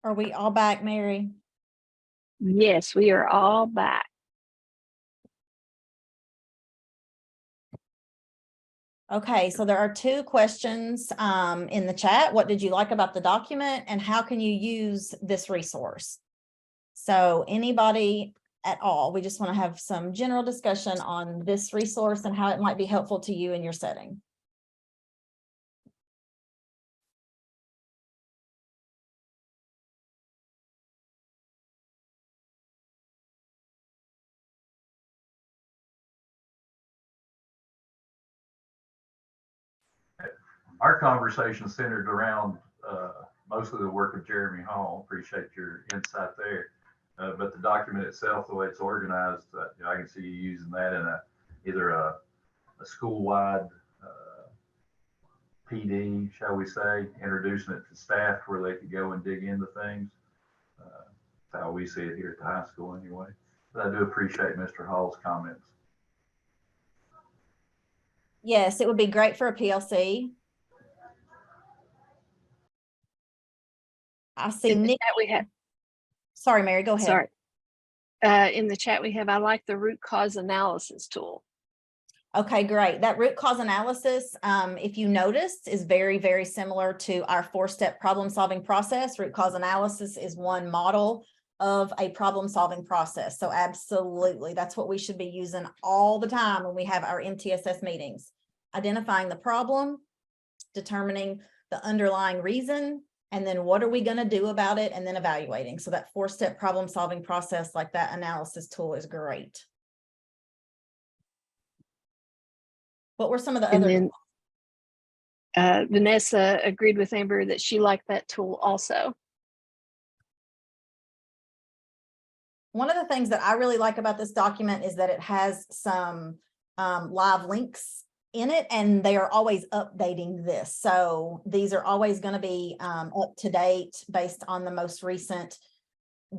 Are we all back, Mary? Yes, we are all back. Okay, so there are 2 questions in the chat. What did you like about the document, and how can you use this resource? So anybody at all, we just want to have some general discussion on this resource and how it might be helpful to you in your setting. Our conversation centered around mostly the work of Jeremy Hall. Appreciate your insight there. But the document itself, the way it's organized, I can see you using that in either a school-wide PD, shall we say, introducing it to staff where they could go and dig into things. how we see it here at the high school anyway. But I do appreciate Mr. Hall's comments. Yes, it would be great for a PLC. I see In the Nick. chat we have, Sorry, Mary, go ahead. sorry. In the chat we have, I like the root cause analysis tool. Okay, great. That root cause analysis, if you noticed, is very, very similar to our 4-step problem solving process. Root cause analysis is one model of a problem solving process. So absolutely, that's what we should be using all the time when we have our MTSS meetings. Identifying the problem, determining the underlying reason, and then what are we going to do about it, and then evaluating. So that 4-step problem solving process, like that analysis tool, is great. What were some of the And other? then Vanessa agreed with Amber that she liked that tool also. One of the things that I really like about this document is that it has some live links in it, and they are always updating this. So these are always going to be up to date based on the most recent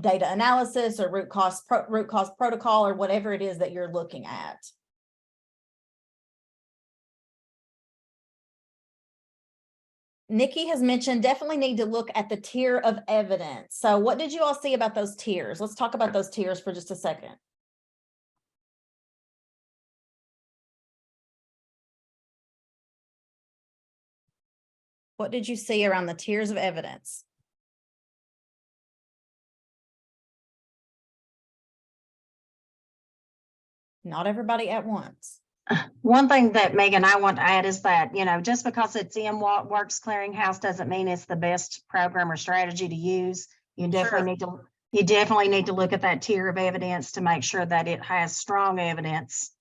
data analysis or root cause protocol or whatever it is that you're looking at. Nikki has mentioned definitely need to look at the tier of evidence. So what did you all see about those tiers? Let's talk about those tiers for just a second. What did you see around the tiers of evidence? Not everybody at once. One thing that Megan, I want to add is that, you know, just because it's in What Works Clearinghouse doesn't mean it's the best program or strategy to use. You definitely need to look at that tier of evidence to make sure that it has strong evidence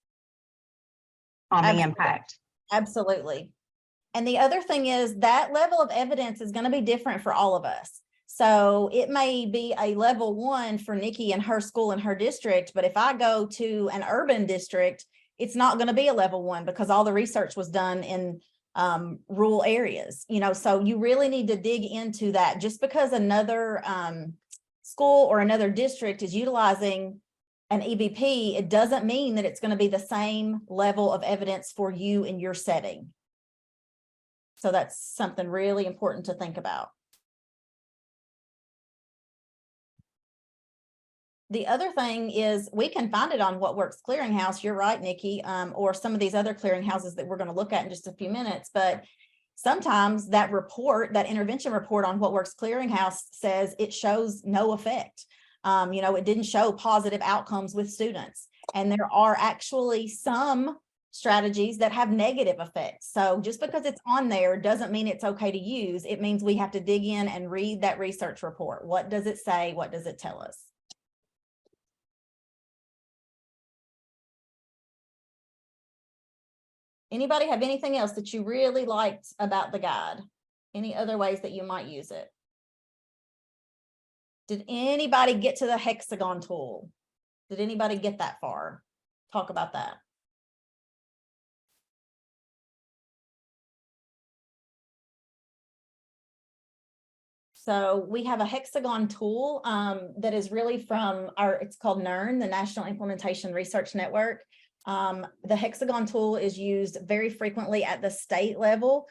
on the impact. Absolutely. And the other thing is that level of evidence is going to be different for all of us. So it may be a level 1 for Nikki and her school and her district, but if I go to an urban district, it's not going to be a level 1 because all the research was done in rural areas, you know, so you really need to dig into that. Just because another school or another district is utilizing an EBP, it doesn't mean that it's going to be the same level of evidence for you in your setting. So that's something really important to think about. The other thing is we can find it on What Works Clearinghouse. You're right, Nikki, or some of these other clearinghouses that we're going to look at in just a few minutes. But sometimes that report, that intervention report on What Works Clearinghouse says it shows no effect. You know, it didn't show positive outcomes with students. And there are actually some strategies that have negative effects. So just because it's on there doesn't mean it's okay to use. It means we have to dig in and read that research report. What does it say? What does it tell us? Anybody have anything else that you really liked about the guide? Any other ways that you might use it? Did anybody get to the hexagon tool? Did anybody get that far? Talk about that. So we have a hexagon tool that is really from it's called NERN, the National Implementation Research Network. The hexagon tool is used very frequently at the state level,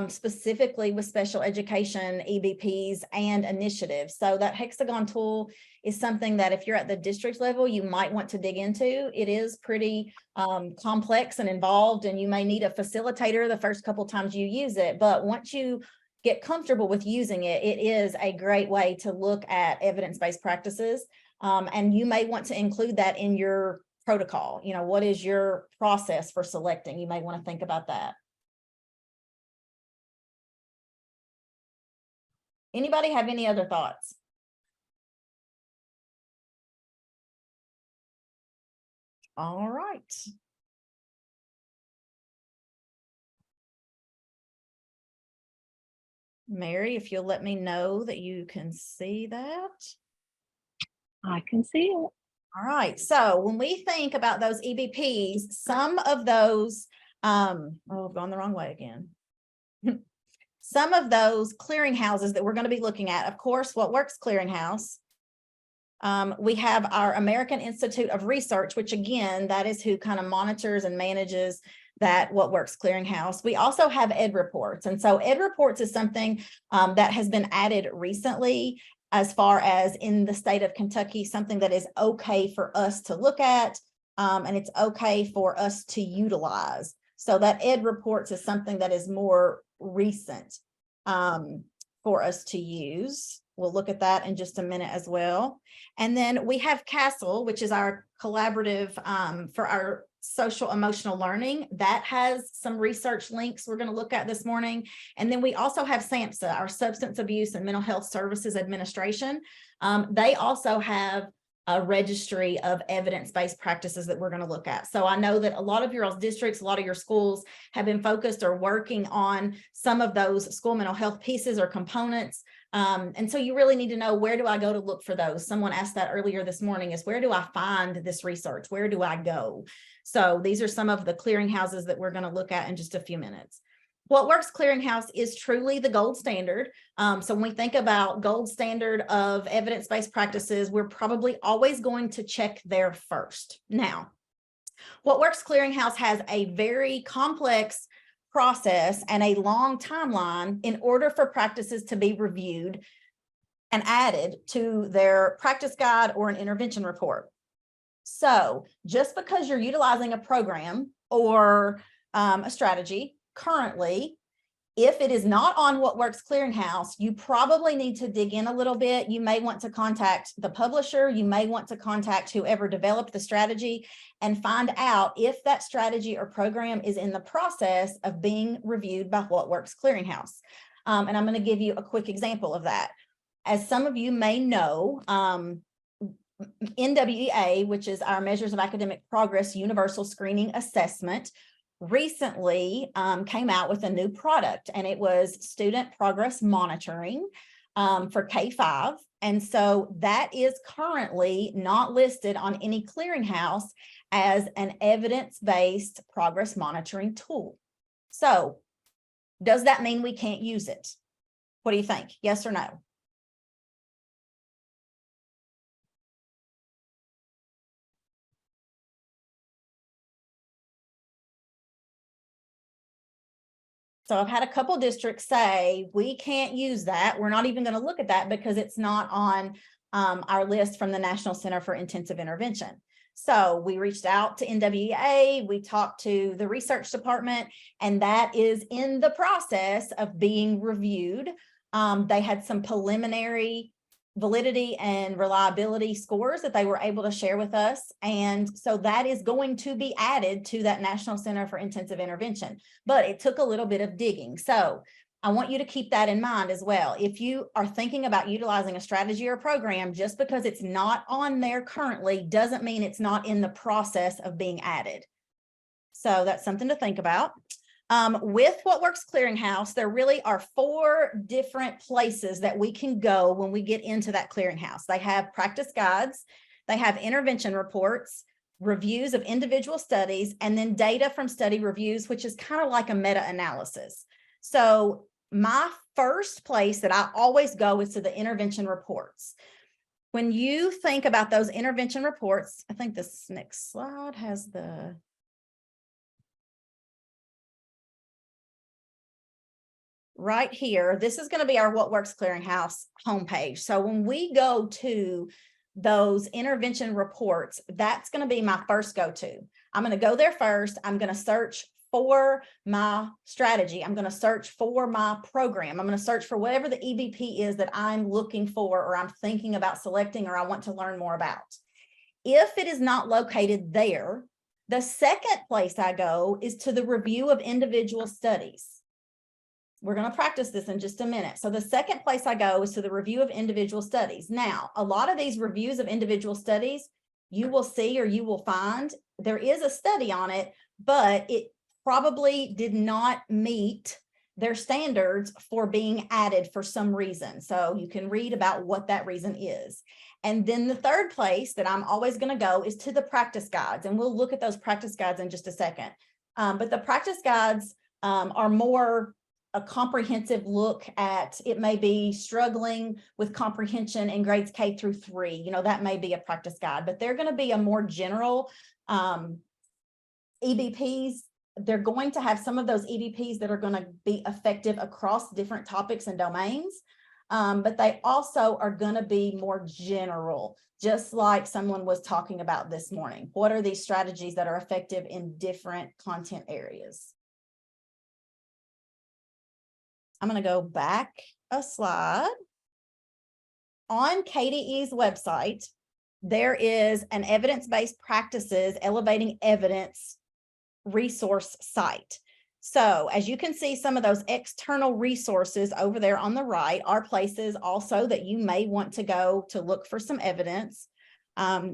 specifically with special education, EBPs, and initiatives. So that hexagon tool is something that if you're at the district level, you might want to dig into. It is pretty complex and involved, and you may need a facilitator the first couple times you use it. But once you get comfortable with using it, it is a great way to look at evidence-based practices. And you may want to include that in your protocol. You know, what is your process for selecting? You may want to think about that. Anybody have any other thoughts? All right. Mary, if you'll let me know that you can see that. I can see it. All right. So when we think about those EBPs, some of those, oh, I've gone the wrong way again. Some of those clearinghouses that we're going to be looking at, of course, What Works Clearinghouse We have our American Institute of Research, which again, that is who kind of monitors and manages that What Works Clearinghouse. We also have Ed Reports. And so Ed Reports is something that has been added recently as far as in the state of Kentucky, something that is okay for us to look at, and it's okay for us to utilize. So that Ed Reports is something that is more recent for us to use. We'll look at that in just a minute as well. And then we have CASTLE, which is our collaborative for our social emotional learning. That has some research links we're going to look at this morning. And then we also have SAMHSA, our Substance Abuse and Mental Health Services Administration. They also have a registry of evidence-based practices that we're going to look at. So I know that a lot of your districts, a lot of your schools have been focused or working on some of those school mental health pieces or components. And so you really need to know, where do I go to look for those? Someone asked that earlier this morning, is where do I find this research? Where do I go? So these are some of the clearinghouses that we're going to look at in just a few minutes. What Works Clearinghouse is truly the gold standard. So when we think about gold standard of evidence-based practices, we're probably always going to check there first. Now, What Works Clearinghouse has a very complex process and a long timeline in order for practices to be reviewed and added to their practice guide or an intervention report. So just because you're utilizing a program or a strategy currently, if it is not on What Works Clearinghouse, you probably need to dig in a little bit. You may want to contact the publisher. You may want to contact whoever developed the strategy and find out if that strategy or program is in the process of being reviewed by What Works Clearinghouse. And I'm going to give you a quick example of that. As some of you may know, NWEA, which is our Measures of Academic Progress Universal Screening Assessment, recently came out with a new product, and it was student progress monitoring for K-5. And so that is currently not listed on any clearinghouse as an evidence-based progress monitoring tool. So does that mean we can't use it? What do you think? Yes or no? So I've had a couple districts say, we can't use that. We're not even going to look at that because it's not on our list from the National Center for Intensive Intervention. So we reached out to NWEA, we talked to the research department, and that is in the process of being reviewed. They had some preliminary validity and reliability scores that they were able to share with us. And so that is going to be added to that National Center for Intensive Intervention, but it took a little bit of digging. So I want you to keep that in mind as well. If you are thinking about utilizing a strategy or program, just because it's not on there currently doesn't mean it's not in the process of being added. So that's something to think about. With What Works Clearinghouse, there really are 4 different places that we can go when we get into that clearinghouse. They have practice guides, they have intervention reports, reviews of individual studies, and then data from study reviews, which is kind of like a meta-analysis. So my first place that I always go is to the intervention reports. When you think about those intervention reports, I think this next slide has the... Right here, this is going to be our What Works Clearinghouse homepage. So when we go to those intervention reports, that's going to be my first go-to. I'm going to go there first. I'm going to search for my strategy. I'm going to search for my program. I'm going to search for whatever the EBP is that I'm looking for, or I'm thinking about selecting, or I want to learn more about. If it is not located there, the second place I go is to the review of individual studies. We're going to practice this in just a minute. So the second place I go is to the review of individual studies. Now, a lot of these reviews of individual studies, you will see, or you will find there is a study on it, but it probably did not meet their standards for being added for some reason. So you can read about what that reason is. And then the third place that I'm always going to go is to the practice guides. And we'll look at those practice guides in just a second. But the practice guides are more a comprehensive look at, it may be struggling with comprehension in grades K through 3. You know, that may be a practice guide, but they're going to be a more general EBPs. They're going to have some of those EBPs that are going to be effective across different topics and domains. But they also are going to be more general, just like someone was talking about this morning. What are these strategies that are effective in different content areas? I'm going to go back a slide. On KDE's website, there is an evidence-based practices elevating evidence resource site. So as you can see, some of those external resources over there on the right are places also that you may want to go to look for some evidence.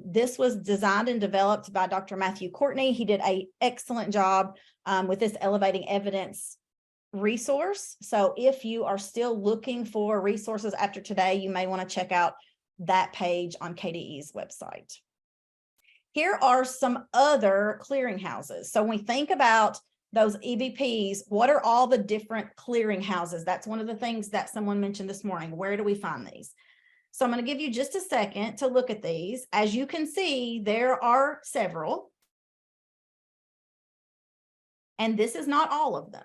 This was designed and developed by Dr. Matthew Courtney. He did an excellent job with this elevating evidence resource. So if you are still looking for resources after today, you may want to check out that page on KDE's website. Here are some other clearinghouses. So when we think about those EBPs, what are all the different clearinghouses? That's one of the things that someone mentioned this morning. Where do we find these? So I'm going to give you just a second to look at these. As you can see, there are several. And this is not all of them.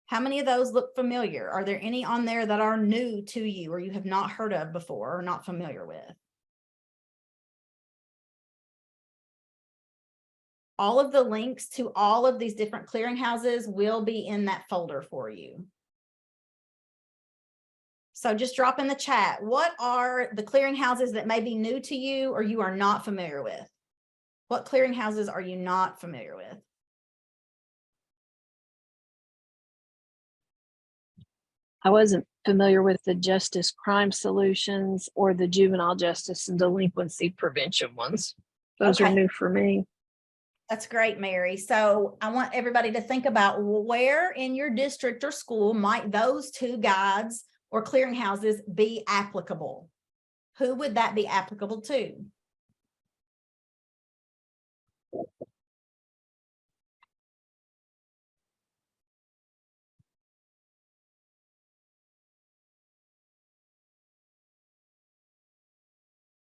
How many of those look familiar? Are there any on there that are new to you or you have not heard of before or not familiar with? All of the links to all of these different clearinghouses will be in that folder for you. So just drop in the chat. What are the clearinghouses that may be new to you or you are not familiar with? What clearinghouses are you not familiar with? I wasn't familiar with the Justice Crime Solutions or the Juvenile Justice and Delinquency Prevention ones. Those are new for me. That's great, Mary. So I want everybody to think about where in your district or school might those two guides or clearinghouses be applicable? Who would that be applicable to?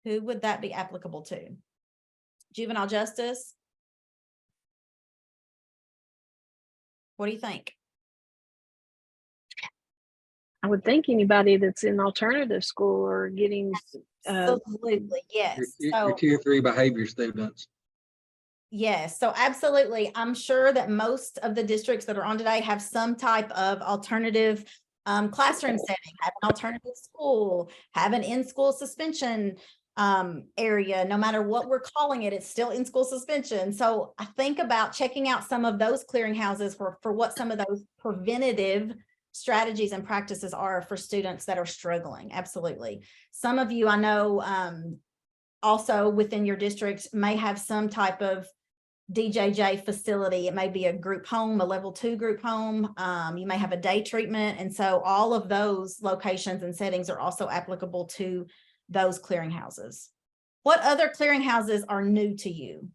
Who would that be applicable to? Juvenile justice? What do you think? I would think anybody that's in alternative school or getting Absolutely, yes. Your tier 3 behavior students. Yes, so absolutely. I'm sure that most of the districts that are on today have some type of alternative classroom setting, have an alternative school, have an in-school suspension area. No matter what we're calling it, it's still in-school suspension. So I think about checking out some of those clearinghouses for what some of those preventative strategies and practices are for students that are struggling. Absolutely. Some of you I know also within your district may have some type of DJJ facility. It may be a group home, a level 2 group home. You may have a day treatment. And so all of those locations and settings are also applicable to those clearinghouses. What other clearinghouses are new to you?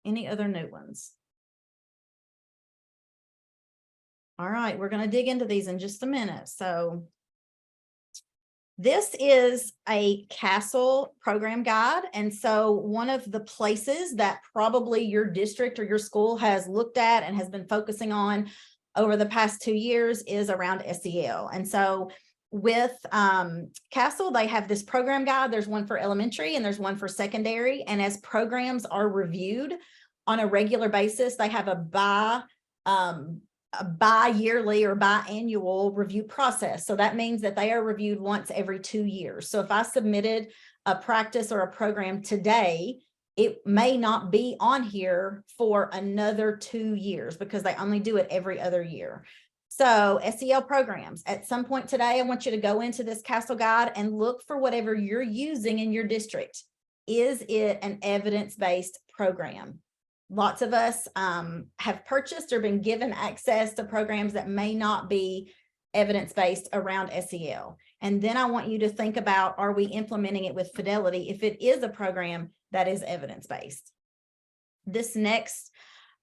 Any other new ones? All right, we're going to dig into these in just a minute. So this is a CASEL program guide. And so one of the places that probably your district or your school has looked at and has been focusing on over the past 2 years is around SEL. And so with CASEL, they have this program guide. There's one for elementary and there's one for secondary. And as programs are reviewed on a regular basis, they have a bi-yearly or biannual review process. So that means that they are reviewed once every 2 years. So if I submitted a practice or a program today, it may not be on here for another 2 years because they only do it every other year. So SEL programs, at some point today, I want you to go into this CASEL guide and look for whatever you're using in your district. Is it an evidence-based program? Lots of us have purchased or been given access to programs that may not be evidence-based around SEL. And then I want you to think about, are we implementing it with fidelity if it is a program that is evidence-based? This next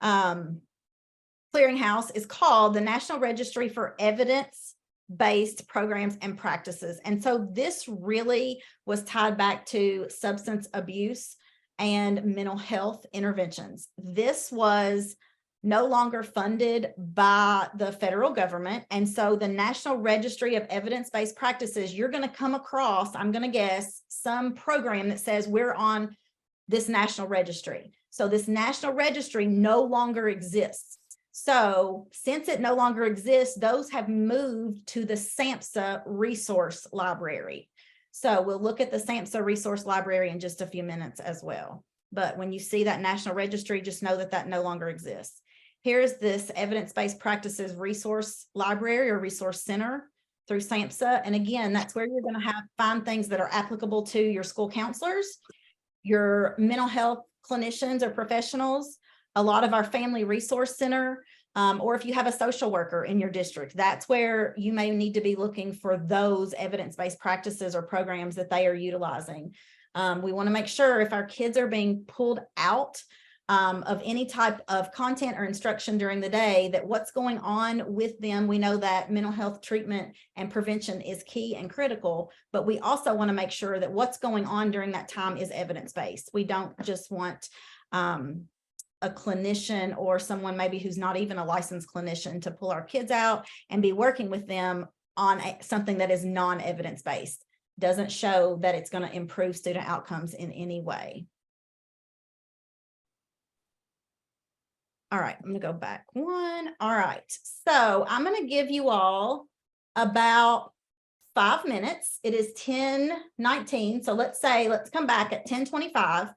clearinghouse is called the National Registry for Evidence-Based Programs and Practices. And so this really was tied back to substance abuse and mental health interventions. This was no longer funded by the federal government. And so the National Registry of Evidence-Based Practices, you're going to come across, I'm going to guess, some program that says we're on this national registry. So this national registry no longer exists. So since it no longer exists, those have moved to the SAMHSA resource library. So we'll look at the SAMHSA resource library in just a few minutes as well. But when you see that national registry, just know that that no longer exists. Here's this evidence-based practices resource library or resource center through SAMHSA. And again, that's where you're going to find things that are applicable to your school counselors, your mental health clinicians or professionals, a lot of our family resource center, or if you have a social worker in your district, that's where you may need to be looking for those evidence-based practices or programs that they are utilizing. We want to make sure if our kids are being pulled out of any type of content or instruction during the day, that what's going on with them. We know that mental health treatment and prevention is key and critical, but we also want to make sure that what's going on during that time is evidence-based. We don't just want a clinician or someone maybe who's not even a licensed clinician to pull our kids out and be working with them on something that is non-evidence-based. Doesn't show that it's going to improve student outcomes in any way. All right, I'm going to go back one. All right, so I'm going to give you all about 5 minutes. It is 10:19. So let's come back at 10:25.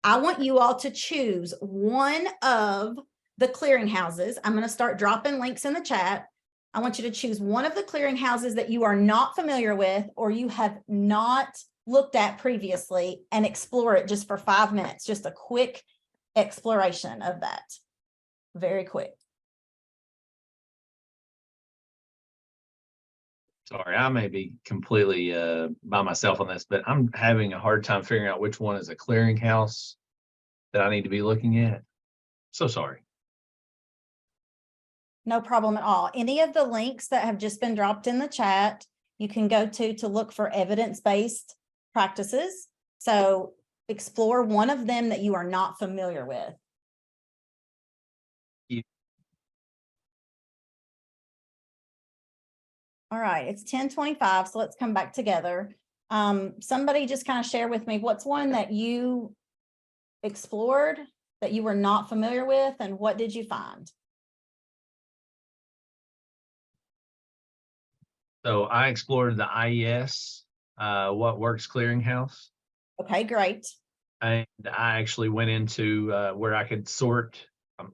I want you all to choose one of the clearinghouses. I'm going to start dropping links in the chat. I want you to choose one of the clearinghouses that you are not familiar with or you have not looked at previously and explore it just for 5 minutes. Just a quick exploration of that. Very quick. Sorry, I may be completely by myself on this, but I'm having a hard time figuring out which one is a clearinghouse that I need to be looking at. So sorry. No problem at all. Any of the links that have just been dropped in the chat, you can go to look for evidence-based practices. So explore one of them that you are not familiar with. All right, it's 10:25, so let's come back together. Somebody just kind of share with me, what's one that you explored that you were not familiar with, and what did you find? So I explored the IES, What Works Clearinghouse. Okay, great. And I actually went into where I could sort.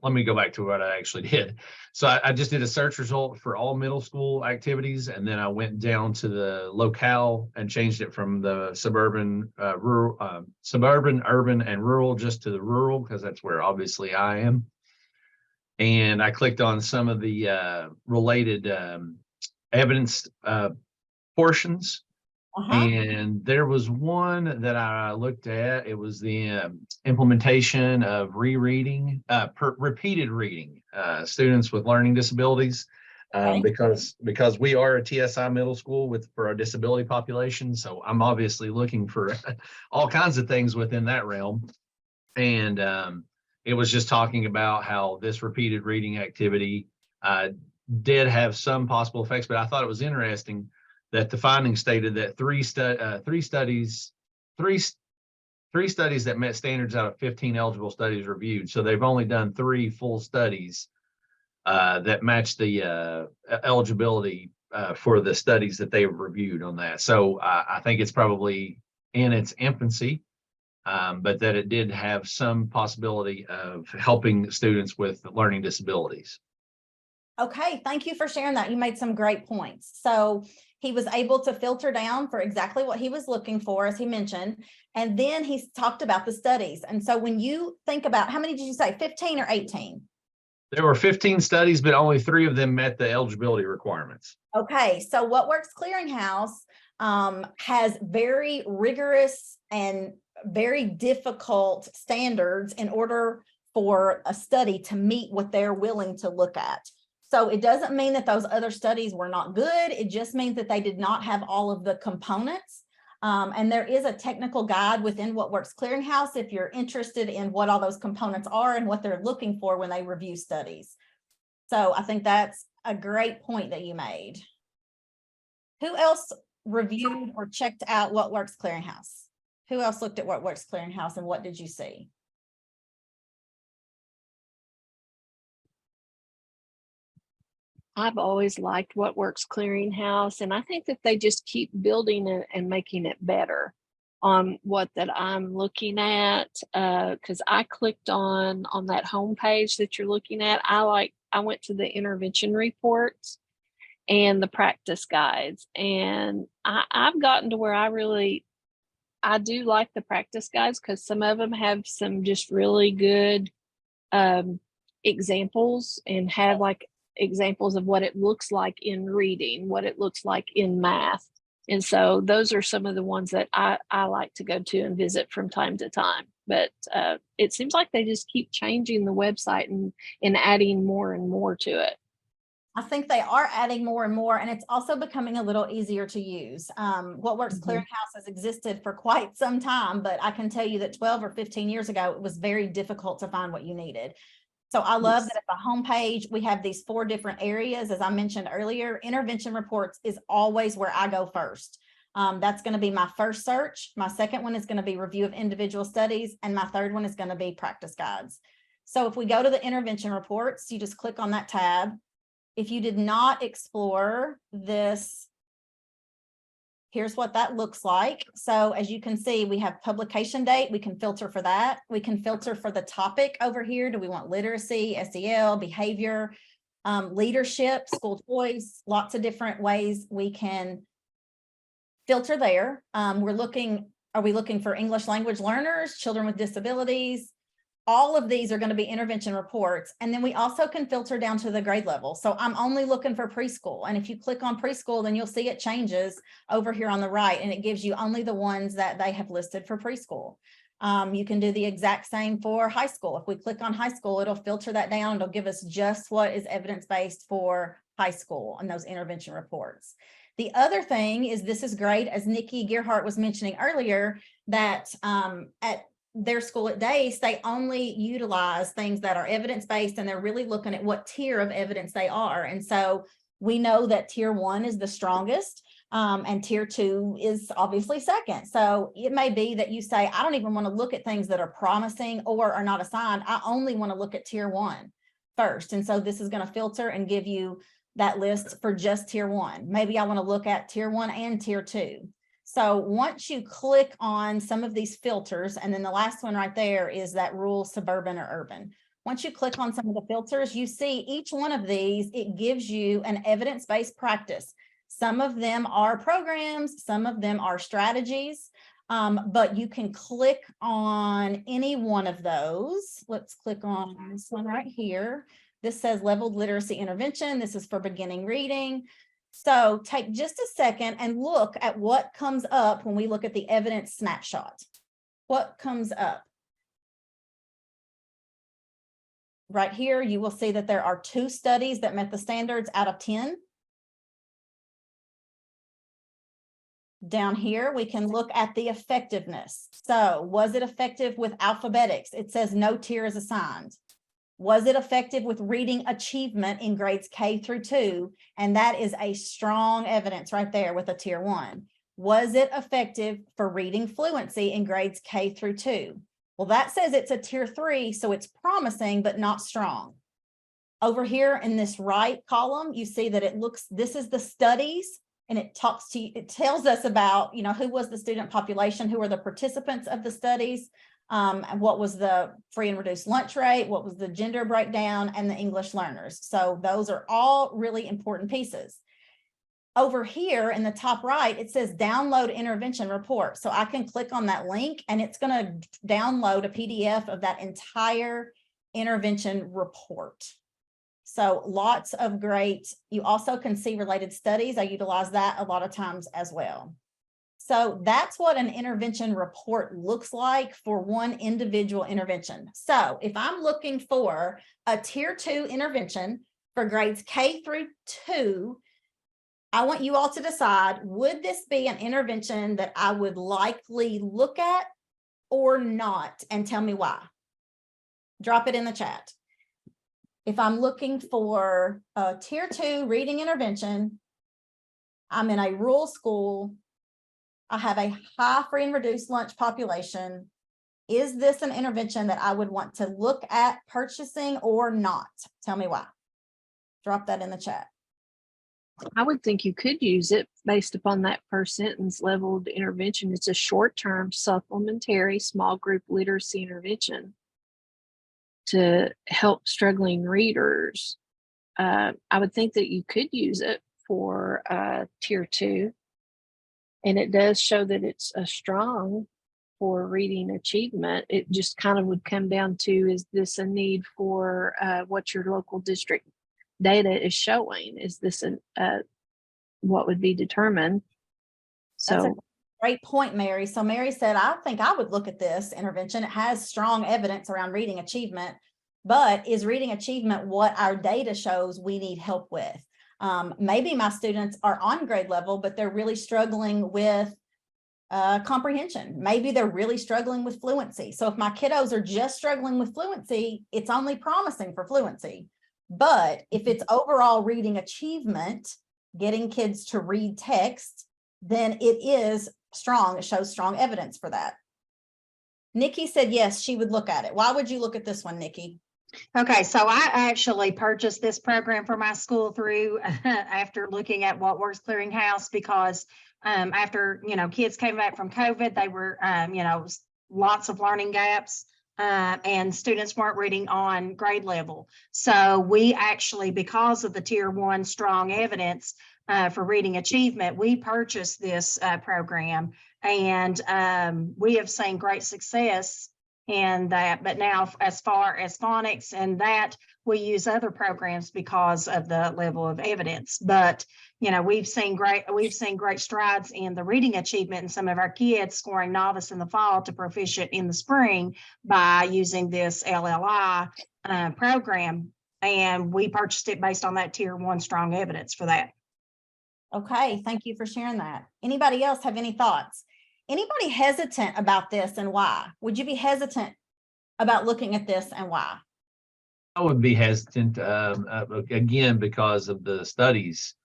Let me go back to what I actually did. So I just did a search result for all middle school activities, and then I went down to the locale and changed it from the suburban, urban, and rural just to the rural, because that's where obviously I am. And I clicked on some of the related evidence portions. And there was one that I looked at. It was the implementation of rereading, repeated reading, students with learning disabilities, because we are a TSI middle school for our disability population. So I'm obviously looking for all kinds of things within that realm. And it was just talking about how this repeated reading activity did have some possible effects, but I thought it was interesting that the findings stated that three studies that met standards out of 15 eligible studies reviewed. So they've only done 3 full studies that match the eligibility for the studies that they've reviewed on that. So I think it's probably in its infancy, but that it did have some possibility of helping students with learning disabilities. Okay, thank you for sharing that. You made some great points. So he was able to filter down for exactly what he was looking for, as he mentioned, and then he talked about the studies. And so when you think about, how many did you say, 15 or 18? There were 15 studies, but only 3 of them met the eligibility requirements. Okay, so What Works Clearinghouse has very rigorous and very difficult standards in order for a study to meet what they're willing to look at. So it doesn't mean that those other studies were not good. It just means that they did not have all of the components. And there is a technical guide within What Works Clearinghouse if you're interested in what all those components are and what they're looking for when they review studies. So I think that's a great point that you made. Who else reviewed or checked out What Works Clearinghouse? Who else looked at What Works Clearinghouse and what did you see? I've always liked What Works Clearinghouse, and I think that they just keep building it and making it better on what that I'm looking at. Because I clicked on that homepage that you're looking at. I went to the intervention reports and the practice guides, and I've gotten to where I do like the practice guides because some of them have some just really good examples and have like examples of what it looks like in reading, what it looks like in math. And so those are some of the ones that I like to go to and visit from time to time. But it seems like they just keep changing the website and adding more and more to it. I think they are adding more and more, and it's also becoming a little easier to use. What Works Clearinghouse has existed for quite some time, but I can tell you that 12 or 15 years ago, it was very difficult to find what you needed. So I love that at the homepage, we have these 4 different areas. As I mentioned earlier, intervention reports is always where I go first. That's going to be my first search. My second one is going to be review of individual studies, and my third one is going to be practice guides. So if we go to the intervention reports, you just click on that tab. If you did not explore this, here's what that looks like. So as you can see, we have publication date. We can filter for that. We can filter for the topic over here. Do we want literacy, SEL, behavior, leadership, school choice, lots of different ways we can filter there. Are we looking for English language learners, children with disabilities? All of these are going to be intervention reports. And then we also can filter down to the grade level. So I'm only looking for preschool. And if you click on preschool, then you'll see it changes over here on the right, and it gives you only the ones that they have listed for preschool. You can do the exact same for high school. If we click on high school, it'll filter that down. It'll give us just what is evidence-based for high school and those intervention reports. The other thing is, this is great, as Nikki Gearhart was mentioning earlier, that at their school at DACE, they only utilize things that are evidence-based, and they're really looking at what tier of evidence they are. And so we know that tier 1 is the strongest, and tier 2 is obviously second. So it may be that you say, I don't even want to look at things that are promising or are not assigned. I only want to look at tier 1 first. And so this is going to filter and give you that list for just tier 1. Maybe I want to look at tier 1 and tier 2. So once you click on some of these filters, and then the last one right there is that rural, suburban, or urban. Once you click on some of the filters, you see each one of these, it gives you an evidence-based practice. Some of them are programs, some of them are strategies, but you can click on any one of those. Let's click on this one right here. This says leveled literacy intervention. This is for beginning reading. So take just a second and look at what comes up when we look at the evidence snapshot. What comes up? Right here, you will see that there are 2 studies that met the standards out of 10. Down here, we can look at the effectiveness. So was it effective with alphabetics? It says no tier is assigned. Was it effective with reading achievement in grades K through 2? And that is a strong evidence right there with a tier 1. Was it effective for reading fluency in grades K through 2? Well, that says it's a tier 3, so it's promising, but not strong. Over here in this right column, you see that this is the studies, and it tells us about, who was the student population, who are the participants of the studies, and what was the free and reduced lunch rate, what was the gender breakdown, and the English learners. So those are all really important pieces. Over here in the top right, it says download intervention report. So I can click on that link, and it's going to download a PDF of that entire intervention report. So lots of great, you also can see related studies. I utilize that a lot of times as well. So that's what an intervention report looks like for one individual intervention. So if I'm looking for a tier 2 intervention for grades K through 2, I want you all to decide, would this be an intervention that I would likely look at or not? And tell me why. Drop it in the chat. If I'm looking for a tier 2 reading intervention, I'm in a rural school, I have a high free and reduced lunch population. Is this an intervention that I would want to look at purchasing or not? Tell me why. Drop that in the chat. I would think you could use it based upon that per sentence leveled intervention. It's a short-term supplementary small group literacy intervention to help struggling readers. I would think that you could use it for tier 2. And it does show that it's a strong for reading achievement. It just kind of would come down to, is this a need for what your local district data is showing? Is this what would be determined? So that's a great point, Mary. So Mary said, I think I would look at this intervention. It has strong evidence around reading achievement, but is reading achievement what our data shows we need help with? Maybe my students are on grade level, but they're really struggling with comprehension. Maybe they're really struggling with fluency. So if my kiddos are just struggling with fluency, it's only promising for fluency. But if it's overall reading achievement, getting kids to read text, then it is strong. It shows strong evidence for that. Nikki said, yes, she would look at it. Why would you look at this one, Nikki? Okay, so I actually purchased this program for my school through after looking at What Works Clearinghouse, because after, kids came back from COVID, they were, lots of learning gaps and students weren't reading on grade level. So we actually, because of the tier 1 strong evidence for reading achievement, we purchased this program, and we have seen great success in that. But now, as far as phonics and that, we use other programs because of the level of evidence. But we've seen great strides in the reading achievement in some of our kids, scoring novice in the fall to proficient in the spring by using this LLI program. And we purchased it based on that tier 1 strong evidence for that. Okay, thank you for sharing that. Anybody else have any thoughts? Anybody hesitant about this and why? Would you be hesitant about looking at this and why? I would be hesitant, again, because of the studies.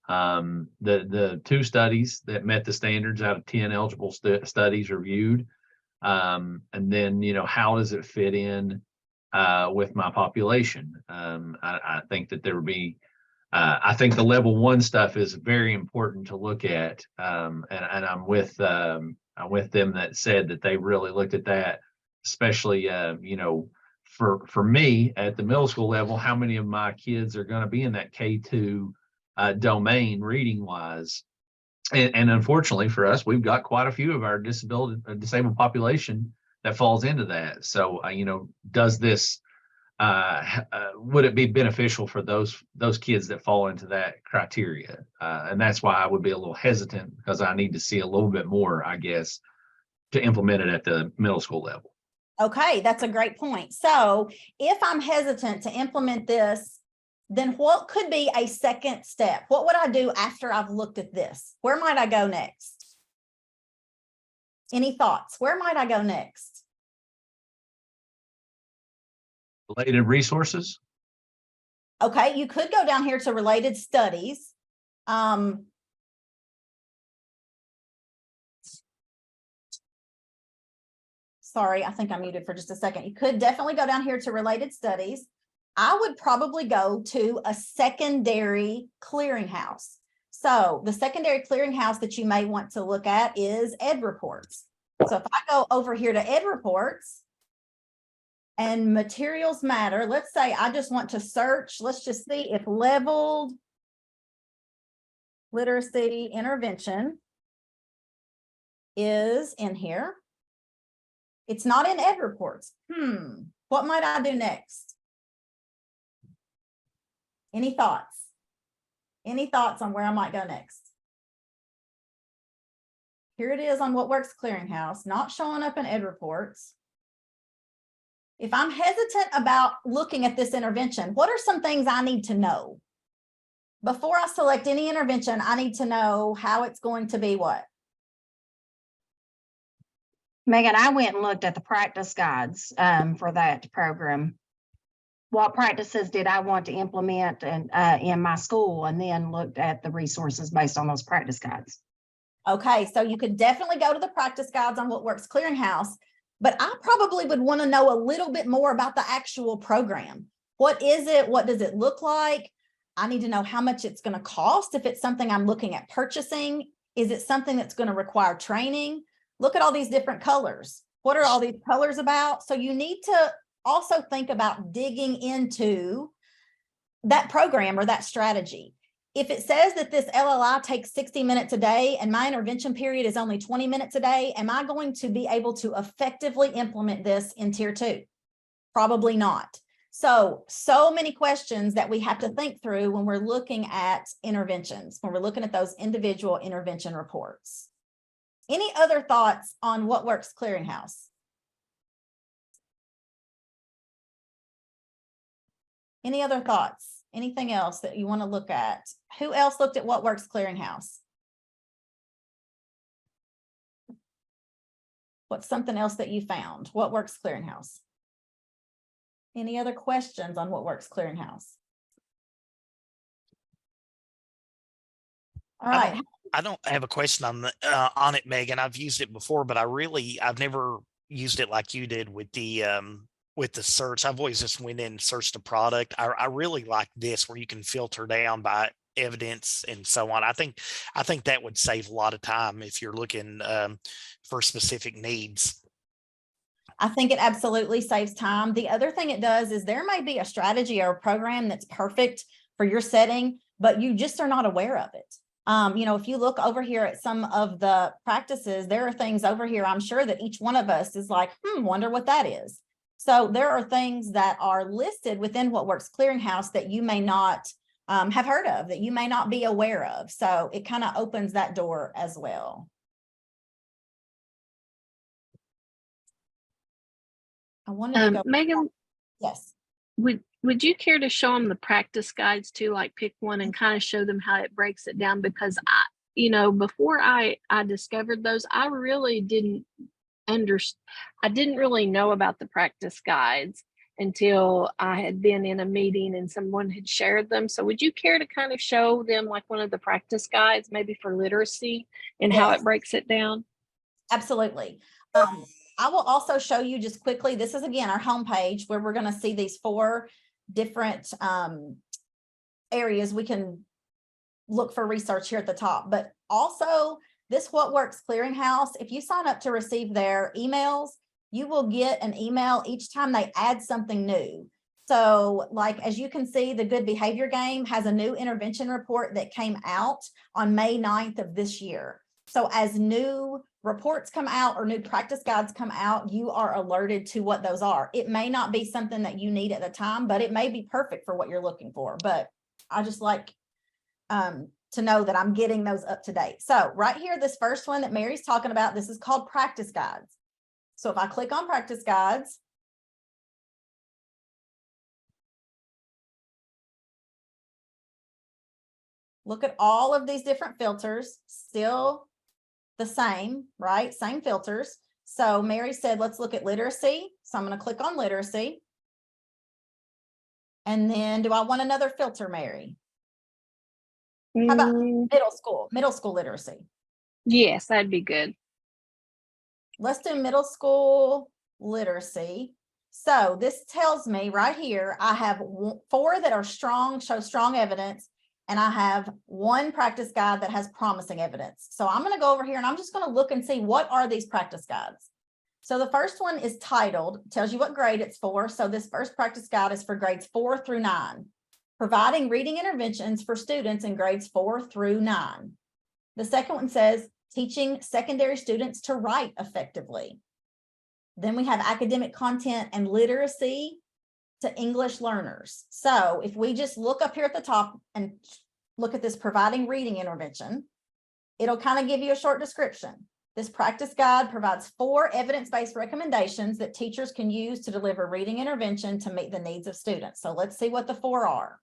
The 2 studies that met the standards out of 10 eligible studies reviewed. And then, how does it fit in with my population? I think that there would be, I think the level 1 stuff is very important to look at. And I'm with them that said that they really looked at that, especially, for me at the middle school level, how many of my kids are going to be in that K2 domain reading wise. And unfortunately for us, we've got quite a few of our disabled population that falls into that. So, does this, would it be beneficial for those kids that fall into that criteria? And that's why I would be a little hesitant, because I need to see a little bit more, I guess, to implement it at the middle school level. Okay, that's a great point. So if I'm hesitant to implement this, then what could be a second step? What would I do after I've looked at this? Where might I go next? Any thoughts? Where might I go next? Related resources. Okay, you could go down here to related studies. Sorry, I think I'm muted for just a second. You could definitely go down here to related studies. I would probably go to a secondary clearinghouse. So the secondary clearinghouse that you may want to look at is Ed Reports. So if I go over here to Ed Reports and materials matter, let's say I just want to search, let's just see if leveled literacy intervention is in here. It's not in Ed Reports. What might I do next? Any thoughts? Any thoughts on where I might go next? Here it is on What Works Clearinghouse, not showing up in ed reports. If I'm hesitant about looking at this intervention, what are some things I need to know? Before I select any intervention, I need to know how it's going to be what? Megan, I went and looked at the practice guides for that program. What practices did I want to implement in my school, and then looked at the resources based on those practice guides. Okay, so you could definitely go to the practice guides on What Works Clearinghouse, but I probably would want to know a little bit more about the actual program. What is it? What does it look like? I need to know how much it's going to cost if it's something I'm looking at purchasing. Is it something that's going to require training? Look at all these different colors. What are all these colors about? So you need to also think about digging into that program or that strategy. If it says that this LLI takes 60 minutes a day and my intervention period is only 20 minutes a day, am I going to be able to effectively implement this in tier 2? Probably not. So many questions that we have to think through when we're looking at interventions, when we're looking at those individual intervention reports. Any other thoughts on What Works Clearinghouse? Any other thoughts? Anything else that you want to look at? Who else looked at What Works Clearinghouse? What's something else that you found? What Works Clearinghouse? Any other questions on What Works Clearinghouse? All right. I don't have a question on it, Megan. I've used it before, but I've never used it like you did with the search. I've always just went in and searched a product. I really like this where you can filter down by evidence and so on. I think that would save a lot of time if you're looking for specific needs. I think it absolutely saves time. The other thing it does is there may be a strategy or a program that's perfect for your setting, but you just are not aware of it. If you look over here at some of the practices, there are things over here, I'm sure that each one of us is like, wonder what that is. So there are things that are listed within What Works Clearinghouse that you may not have heard of, that you may not be aware of. So it kind of opens that door as well. I wanted to go. Megan, yes. Would you care to show them the practice guides too? Like pick one and kind of show them how it breaks it down? Because before I discovered those, I really didn't I didn't really know about the practice guides until I had been in a meeting and someone had shared them. So would you care to kind of show them like one of the practice guides, maybe for literacy, and how it breaks it down? Absolutely. I will also show you just quickly, this is again our homepage where we're going to see these 4 different areas we can look for research here at the top, but also this What Works Clearinghouse, if you sign up to receive their emails, you will get an email each time they add something new. So like, as you can see, the Good Behavior Game has a new intervention report that came out on May 9th of this year. So as new reports come out or new practice guides come out, you are alerted to what those are. It may not be something that you need at the time, but it may be perfect for what you're looking for. But I just like to know that I'm getting those up to date. So right here, this first one that Mary's talking about, this is called practice guides. So if I click on practice guides, look at all of these different filters, still the same, right? Same filters. So Mary said, let's look at literacy. So I'm going to click on literacy. And then do I want another filter, Mary? How about middle school literacy? Yes, that'd be good. Let's do middle school literacy. So this tells me right here, I have 4 that are strong, show strong evidence, and I have 1 practice guide that has promising evidence. So I'm going to go over here and I'm just going to look and see what are these practice guides. So the first one is titled, tells you what grade it's for. So this first practice guide is for grades 4 through 9, providing reading interventions for students in grades 4 through 9. The second one says, teaching secondary students to write effectively. Then we have academic content and literacy. to English learners. So if we just look up here at the top and look at this providing reading intervention, it'll kind of give you a short description. This practice guide provides 4 evidence-based recommendations that teachers can use to deliver reading intervention to meet the needs of students. So let's see what the 4 are.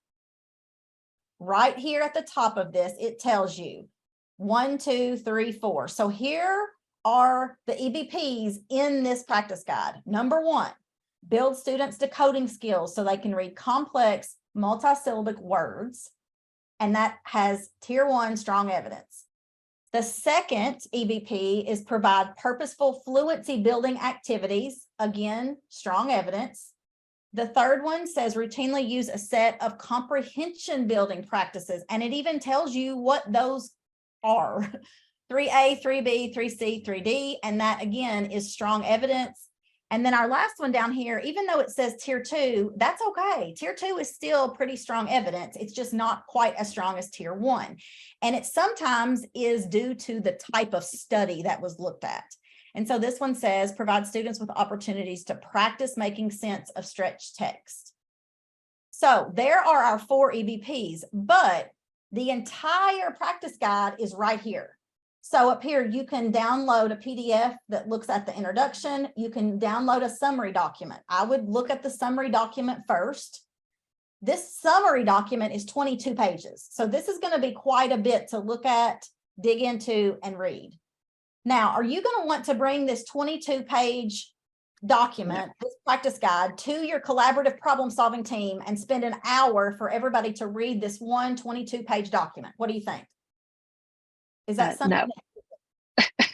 Right here at the top of this, it tells you 1, 2, 3, 4. So here are the EBPs in this practice guide. Number 1, build students' decoding skills so they can read complex multisyllabic words. And that has tier 1 strong evidence. The second EBP is provide purposeful fluency building activities. Again, strong evidence. The third one says routinely use a set of comprehension building practices. And it even tells you what those are. 3A, 3B, 3C, 3D. And that again is strong evidence. And then our last one down here, even though it says tier 2, that's okay. Tier 2 is still pretty strong evidence. It's just not quite as strong as tier 1. And it sometimes is due to the type of study that was looked at. And so this one says, provide students with opportunities to practice making sense of stretched text. So there are our 4 EBPs, but the entire practice guide is right here. So up here, you can download a PDF that looks at the introduction. You can download a summary document. I would look at the summary document first. This summary document is 22 pages. So this is going to be quite a bit to look at, dig into, and read. Now, are you going to want to bring this 22-page document, this practice guide, to your collaborative problem-solving team and spend an hour for everybody to read this one 22-page document? What do you think? Is that something? No.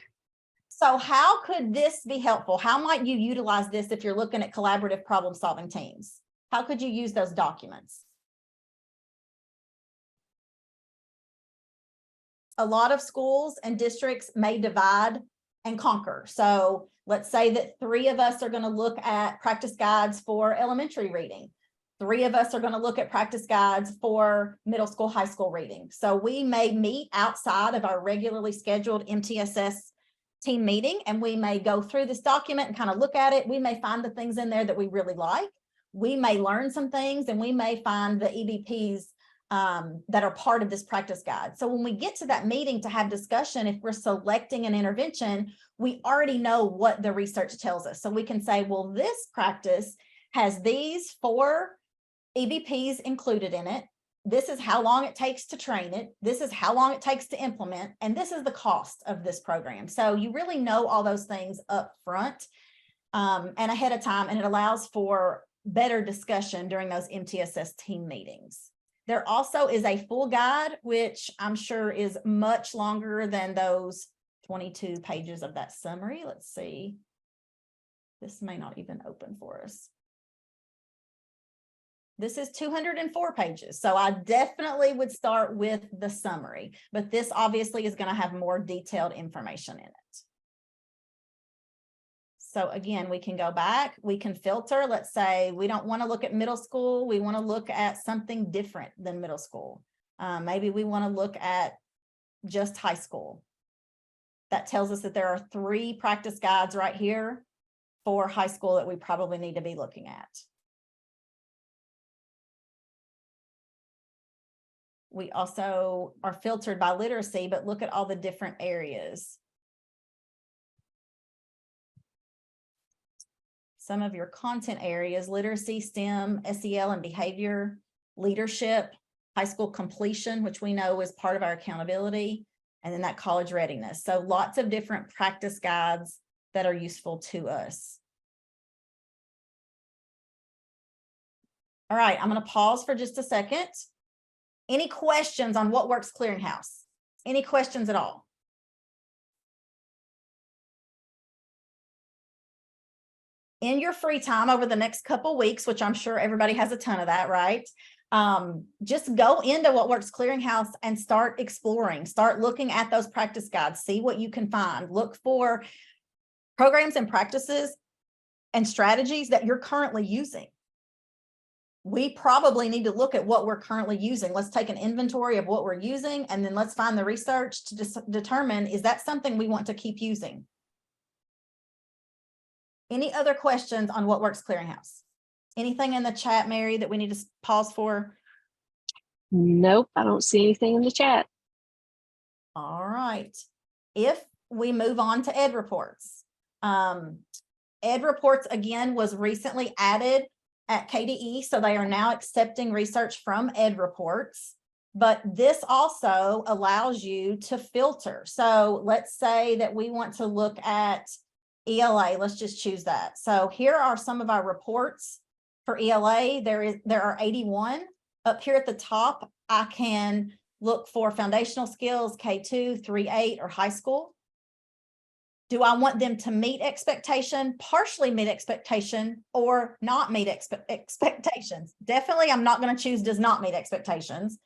So how could this be helpful? How might you utilize this if you're looking at collaborative problem-solving teams? How could you use those documents? A lot of schools and districts may divide and conquer. So let's say that 3 of us are going to look at practice guides for elementary reading. 3 of us are going to look at practice guides for middle school, high school reading. So we may meet outside of our regularly scheduled MTSS team meeting, and we may go through this document and kind of look at it. We may find the things in there that we really like. We may learn some things, and we may find the EBPs that are part of this practice guide. So when we get to that meeting to have discussion, if we're selecting an intervention, we already know what the research tells us. So we can say, well, this practice has these 4 EBPs included in it. This is how long it takes to train it. This is how long it takes to implement. And this is the cost of this program. So you really know all those things up front and ahead of time, and it allows for better discussion during those MTSS team meetings. There also is a full guide, which I'm sure is much longer than those 22 pages of that summary. Let's see. This may not even open for us. This is 204 pages. So I definitely would start with the summary, but this obviously is going to have more detailed information in it. So again, we can go back, we can filter. Let's say we don't want to look at middle school. We want to look at something different than middle school. Maybe we want to look at just high school. That tells us that there are 3 practice guides right here for high school that we probably need to be looking at. We also are filtered by literacy, but look at all the different areas. Some of your content areas: literacy, STEM, SEL and behavior, leadership, high school completion, which we know is part of our accountability, and then that college readiness. So lots of different practice guides that are useful to us. All right, I'm going to pause for just a second. Any questions on What Works Clearinghouse? Any questions at all? In your free time over the next couple weeks, which I'm sure everybody has a ton of that, right? Just go into What Works Clearinghouse and start exploring, start looking at those practice guides, see what you can find. Look for programs and practices and strategies that you're currently using. We probably need to look at what we're currently using. Let's take an inventory of what we're using, and then let's find the research to determine, is that something we want to keep using? Any other questions on What Works Clearinghouse? Anything in the chat, Mary, that we need to pause for? Nope, I don't see anything in the chat. All right. If we move on to Ed Reports. Ed Reports, again, was recently added at KDE, so they are now accepting research from Ed Reports. But this also allows you to filter. So let's say that we want to look at ELA. Let's just choose that. So here are some of our reports for ELA. There are 81. Up here at the top, I can look for foundational skills, K2, 3-8, or high school. Do I want them to meet expectation, partially meet expectation, or not meet expectations? Definitely, I'm not going to choose does not meet expectations.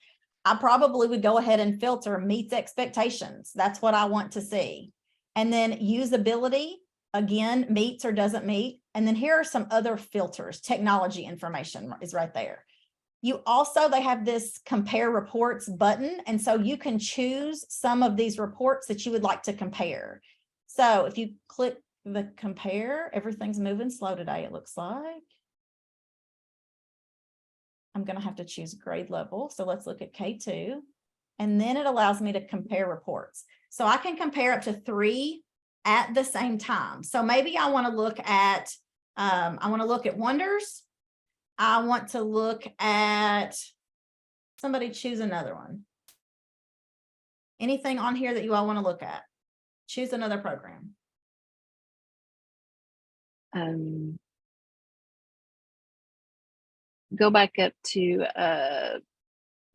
I probably would go ahead and filter meets expectations. That's what I want to see. And then usability, again, meets or doesn't meet. And then here are some other filters. Technology information is right there. You also, they have this compare reports button. And so you can choose some of these reports that you would like to compare. So if you click the compare, everything's moving slow today, it looks like. I'm going to have to choose grade level. So let's look at K2. And then it allows me to compare reports. So I can compare up to 3 at the same time. So maybe I want to look at, Wonders. I want to look at, somebody choose another one. Anything on here that you all want to look at? Choose another program. Go back up to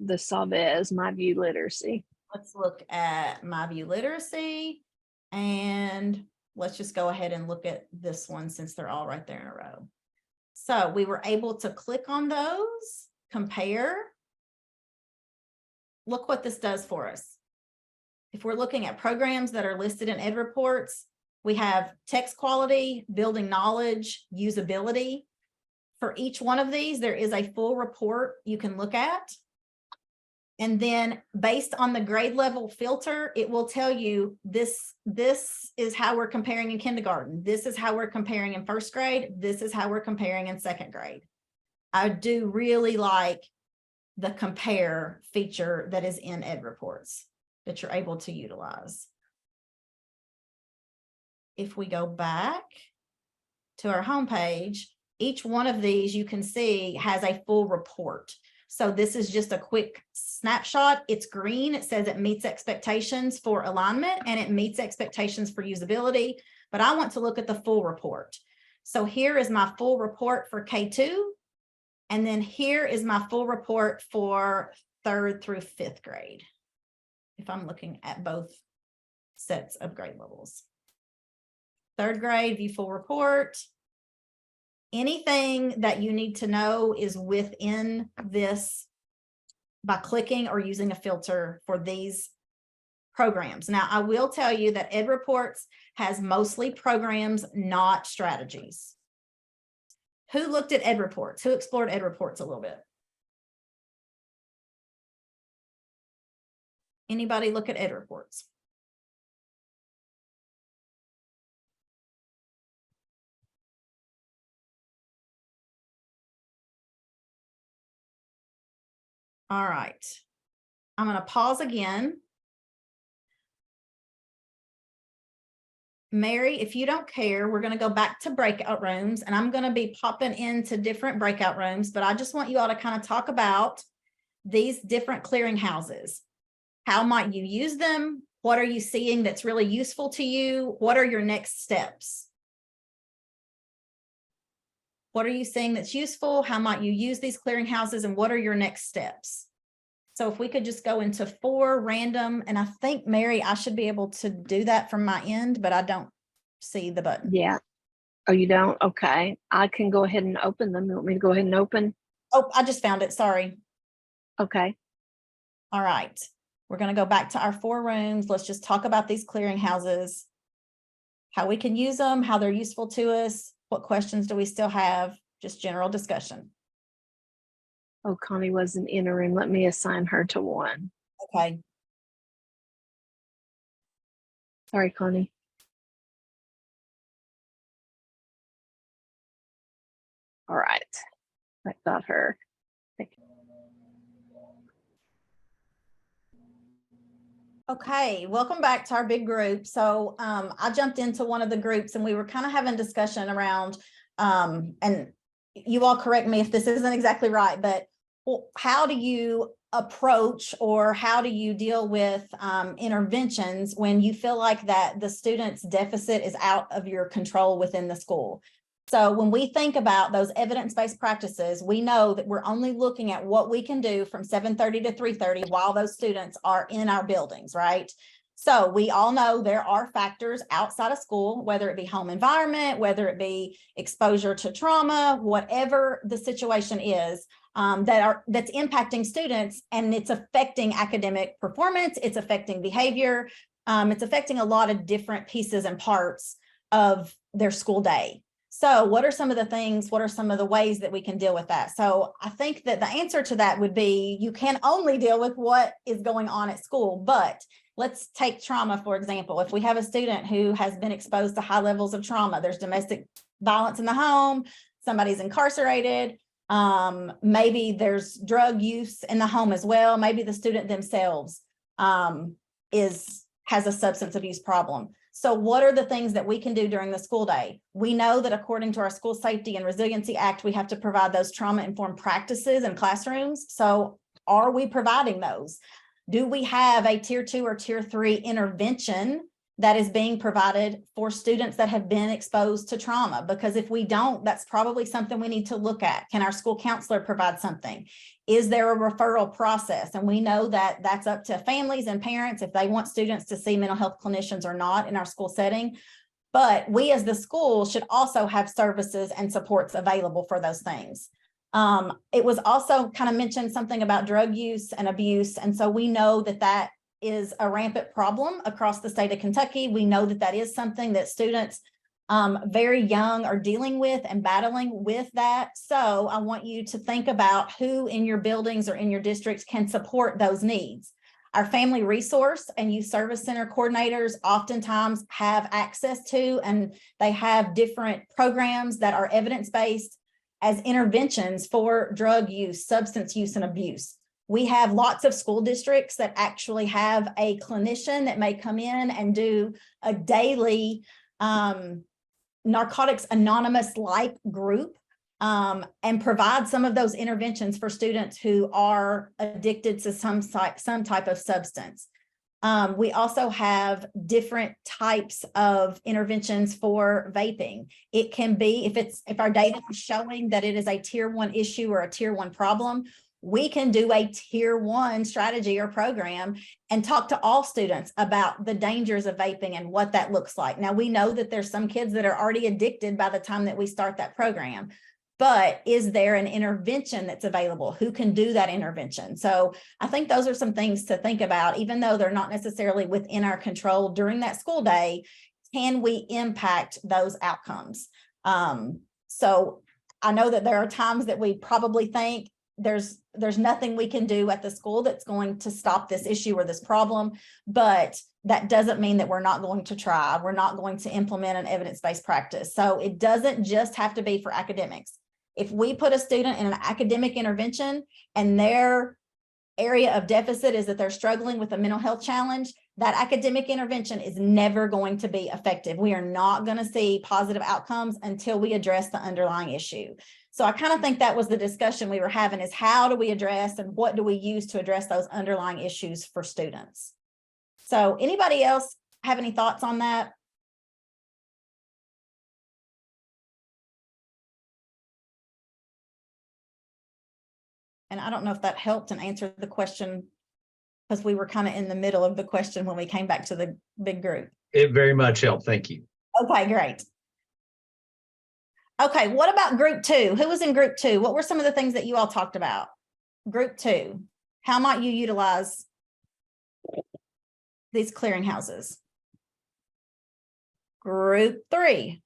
the Savez, My View Literacy. Let's look at My View Literacy, and let's just go ahead and look at this one since they're all right there in a row. So we were able to click on those, compare. Look what this does for us. If we're looking at programs that are listed in Ed Reports, we have text quality, building knowledge, usability. For each one of these, there is a full report you can look at. And then based on the grade level filter, it will tell you this is how we're comparing in kindergarten. This is how we're comparing in first grade. This is how we're comparing in second grade. I do really like the compare feature that is in Ed Reports that you're able to utilize. If we go back to our homepage, each one of these you can see has a full report. So this is just a quick snapshot. It's green. It says it meets expectations for alignment and it meets expectations for usability, but I want to look at the full report. So here is my full report for K2. And then here is my full report for 3rd through 5th grade, if I'm looking at both sets of grade levels. 3rd grade, view full report. Anything that you need to know is within this by clicking or using a filter for these programs. Now, I will tell you that Ed Reports has mostly programs, not strategies. Who looked at Ed Reports? Who explored Ed Reports a little bit? Anybody look at Ed Reports? All right. I'm going to pause again. Mary, if you don't care, we're going to go back to breakout rooms and I'm going to be popping into different breakout rooms, but I just want you all to kind of talk about these different clearinghouses. How might you use them? What are you seeing that's really useful to you? What are your next steps? What are you seeing that's useful? How might you use these clearinghouses and what are your next steps? So if we could just go into 4 random, and I think, Mary, I should be able to do that from my end, but I don't see the button. Yeah. Oh, you don't? Okay. I can go ahead and open them. You want me to go ahead and open? Oh, I just found it. Sorry. Okay. All right. We're going to go back to our 4 rooms. Let's just talk about these clearinghouses, how we can use them, how they're useful to us. What questions do we still have? Just general discussion. Oh, Connie wasn't in a room. Let me assign her to 1. Okay. Sorry, Connie. All right. I thought her. Okay, welcome back to our big group. So I jumped into one of the groups and we were kind of having discussion around, and you all correct me if this isn't exactly right, but how do you approach or how do you deal with interventions when you feel like that the student's deficit is out of your control within the school? So when we think about those evidence-based practices, we know that we're only looking at what we can do from 7:30 to 3:30 while those students are in our buildings, right? So we all know there are factors outside of school, whether it be home environment, whether it be exposure to trauma, whatever the situation is, that's impacting students, and it's affecting academic performance, it's affecting behavior, it's affecting a lot of different pieces and parts of their school day. So what are some of the things, what are some of the ways that we can deal with that? So I think that the answer to that would be you can only deal with what is going on at school. But let's take trauma, for example. If we have a student who has been exposed to high levels of trauma, there's domestic violence in the home, somebody's incarcerated, maybe there's drug use in the home as well. Maybe the student themselves has a substance abuse problem. So what are the things that we can do during the school day? We know that according to our School Safety and Resiliency Act, we have to provide those trauma-informed practices in classrooms. So are we providing those? Do we have a tier 2 or tier 3 intervention that is being provided for students that have been exposed to trauma? Because if we don't, that's probably something we need to look at. Can our school counselor provide something? Is there a referral process? And we know that that's up to families and parents if they want students to see mental health clinicians or not in our school setting. But we as the school should also have services and supports available for those things. It was also kind of mentioned something about drug use and abuse. And so we know that that is a rampant problem across the state of Kentucky. We know that that is something that students very young are dealing with and battling with that. So I want you to think about who in your buildings or in your districts can support those needs. Our family resource and youth service center coordinators oftentimes have access to, and they have different programs that are evidence-based as interventions for drug use, substance use, and abuse. We have lots of school districts that actually have a clinician that may come in and do a daily Narcotics Anonymous like group and provide some of those interventions for students who are addicted to some type of substance. We also have different types of interventions for vaping. It can be, if our data is showing that it is a tier 1 issue or a tier 1 problem, we can do a tier 1 strategy or program and talk to all students about the dangers of vaping and what that looks like. Now, we know that there's some kids that are already addicted by the time that we start that program, but is there an intervention that's available? Who can do that intervention? So I think those are some things to think about, even though they're not necessarily within our control during that school day. Can we impact those outcomes? So I know that there are times that we probably think there's nothing we can do at the school that's going to stop this issue or this problem, but that doesn't mean that we're not going to try. We're not going to implement an evidence-based practice. So it doesn't just have to be for academics. If we put a student in an academic intervention and their area of deficit is that they're struggling with a mental health challenge, that academic intervention is never going to be effective. We are not going to see positive outcomes until we address the underlying issue. So I kind of think that was the discussion we were having, is how do we address and what do we use to address those underlying issues for students? So anybody else have any thoughts on that? And I don't know if that helped and answered the question, because we were kind of in the middle of the question when we came back to the big group. It very much helped. Thank you. Okay, great. Okay, what about group 2? Who was in group 2? What were some of the things that you all talked about? Group 2, how might you utilize these clearinghouses? Group 3.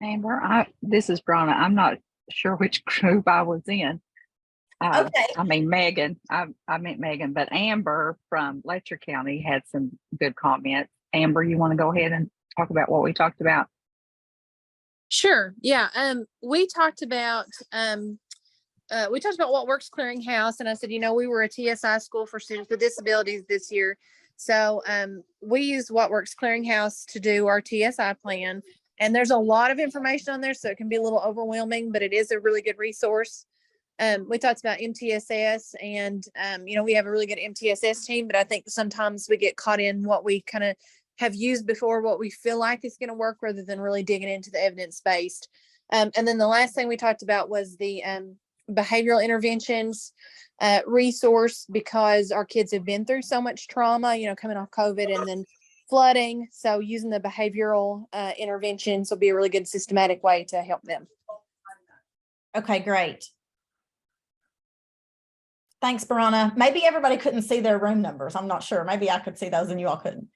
Amber, this is Bronna. I'm not sure which group I was in. Okay. I mean, Megan, I meant Megan, but Amber from Letcher County had some good comments. Amber, you want to go ahead and talk about what we talked about? Sure. Yeah. We talked about we talked about What Works Clearinghouse, and I said, we were a TSI school for students with disabilities this year. So we use What Works Clearinghouse to do our TSI plan. And there's a lot of information on there, so it can be a little overwhelming, but it is a really good resource. We talked about MTSS, and we have a really good MTSS team, but I think sometimes we get caught in what we kind of have used before, what we feel like is going to work, rather than really digging into the evidence-based. And then the last thing we talked about was the behavioral interventions resource, because our kids have been through so much trauma, coming off COVID and then flooding. So using the behavioral interventions will be a really good systematic way to help them. Okay, great. Thanks, Barana. Maybe everybody couldn't see their room numbers. I'm not sure. Maybe I could see those and you all couldn't.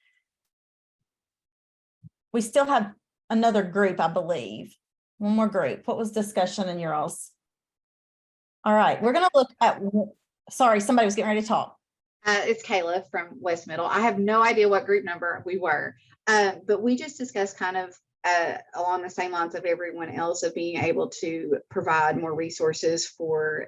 We still have another group, I believe. One more group. What was discussion in your all's? All right, we're going to look at, sorry, somebody was getting ready to talk. It's Kayla from West Middle. I have no idea what group number we were, but we just discussed kind of along the same lines of everyone else, of being able to provide more resources for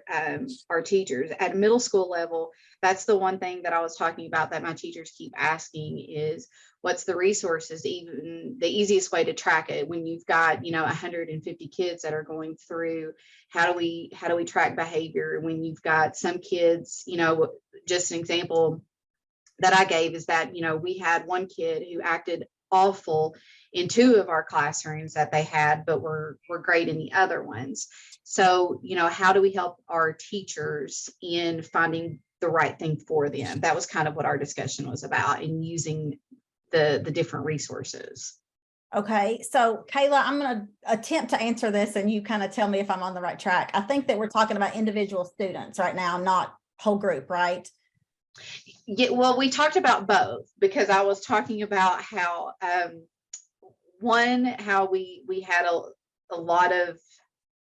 our teachers at middle school level. That's the one thing that I was talking about that my teachers keep asking is, what's the resources? Even the easiest way to track it when you've got 150 kids that are going through. How do we track behavior when you've got some kids? Just an example that I gave is that we had one kid who acted awful in 2 of our classrooms that they had, but were great in the other ones. So how do we help our teachers in finding the right thing for them? That was kind of what our discussion was about, in using the different resources. Okay, so Kayla, I'm going to attempt to answer this and you kind of tell me if I'm on the right track. I think that we're talking about individual students right now, not whole group, right? Yeah, well, we talked about both, because I was talking about how how we had a lot of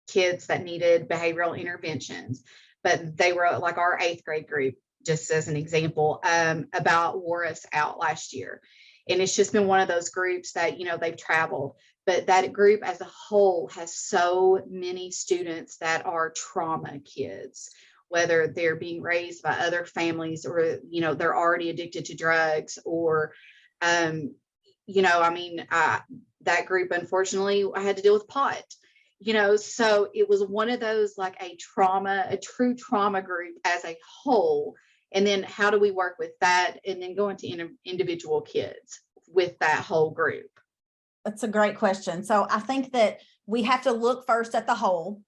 kids that needed behavioral interventions, but they were like our 8th grade group, just as an example, about wore us out last year. And it's just been one of those groups that, they've traveled, but that group as a whole has so many students that are trauma kids, whether they're being raised by other families or, they're already addicted to drugs or, that group, unfortunately, I had to deal with pot, so it was one of those, like a true trauma group as a whole. And then how do we work with that? And then go into individual kids with that whole group? That's a great question. So I think that we have to look first at the whole,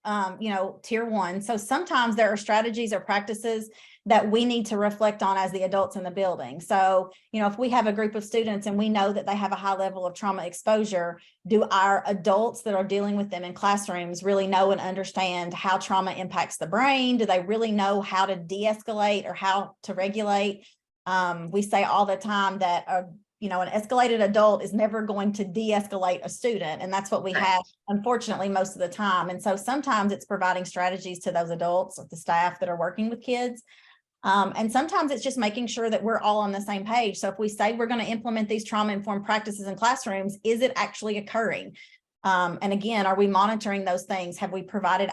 tier 1. So sometimes there are strategies or practices that we need to reflect on as the adults in the building. So, if we have a group of students and we know that they have a high level of trauma exposure, do our adults that are dealing with them in classrooms really know and understand how trauma impacts the brain? Do they really know how to de-escalate or how to regulate? We say all the time that an escalated adult is never going to de-escalate a student. And that's what we have, unfortunately, most of the time. And so sometimes it's providing strategies to those adults or the staff that are working with kids. And sometimes it's just making sure that we're all on the same page. So if we say we're going to implement these trauma-informed practices in classrooms, is it actually occurring? And again, are we monitoring those things? Have we provided